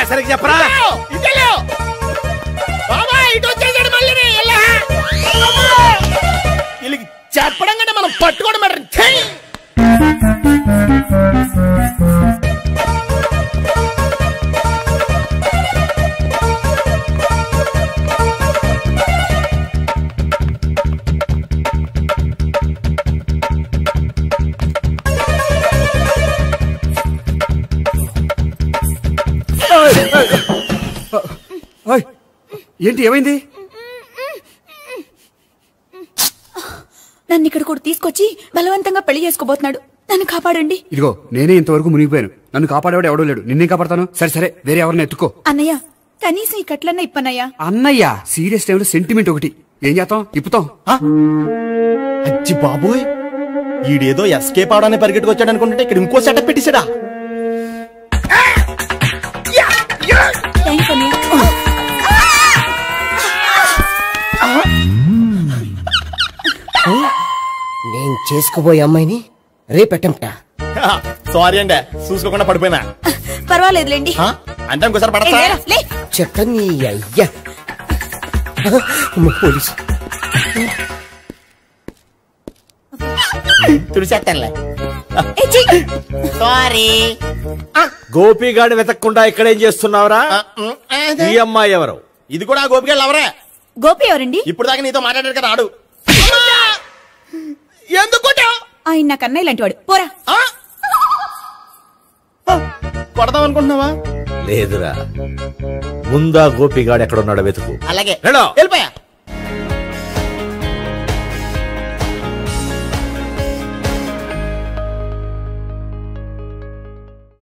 సరిగ్గా చెప్పరా. చెప్పడం కంటే మనం పట్టుకోవడం మాట. ఏంటి, ఏమైంది? నన్ను ఇక్కడ కూడా తీసుకొచ్చి బలవంతంగా పెళ్లి చేసుకోబోతున్నాడు. నన్ను కాపాడండి. ఇదిగో, నేనే ఇంతవరకు మునిగిపోయాను. నన్ను కాపాడేవాడు ఎవడో లేడు. నిన్నే కాపాడతాను. సరే సరే, వేరే ఎవరిని ఎత్తుకో. అన్నయ్య, కనీసం ఈ కట్లన్నా ఇప్పనయ్యా. అన్నయ్య, సీరియస్ టైంలో సెంటిమెంట్ ఒకటి. ఏం చేస్తాం? ఇప్పుతాం. అచ్చి బాబోయ్, ఈడేదో ఎస్కేప్ అవడానికి పరిగెట్టుకొచ్చాడు అనుకుంటే ఇక్కడ ఇంకో సెటప్ పెట్టేశాడా. నేను చేసుకోబోయే అమ్మాయిని రేపెట్టంట. సారీ అండి, చూసుకోకుండా పడిపోయినా. పర్వాలేదులేండి. అంటే ఇంకోసారి పడతా. చెట్ట నీ అయ్యా. పోలీసు తుడిచేస్తానులే. సారీ. గోపిగాడిని వెతకకుండా ఇక్కడేం చేస్తున్నావురా? ఈ అమ్మాయి ఎవరు? ఇది కూడా గోపిగాళ్ళు ఎవరే? గోపి ఎవరండి? ఇప్పుడు దాకా నీతో మాట్లాడారు కదా ఆడు. ఎందుకు ఆయన నా కన్నయ్య లాంటి వాడు. పోరా. కొడదాం అనుకుంటున్నావా? లేదురా, ముందా గోపిగాడు ఎక్కడున్నాడో వెతుకు. అలాగే వెళ్ళిపోయా.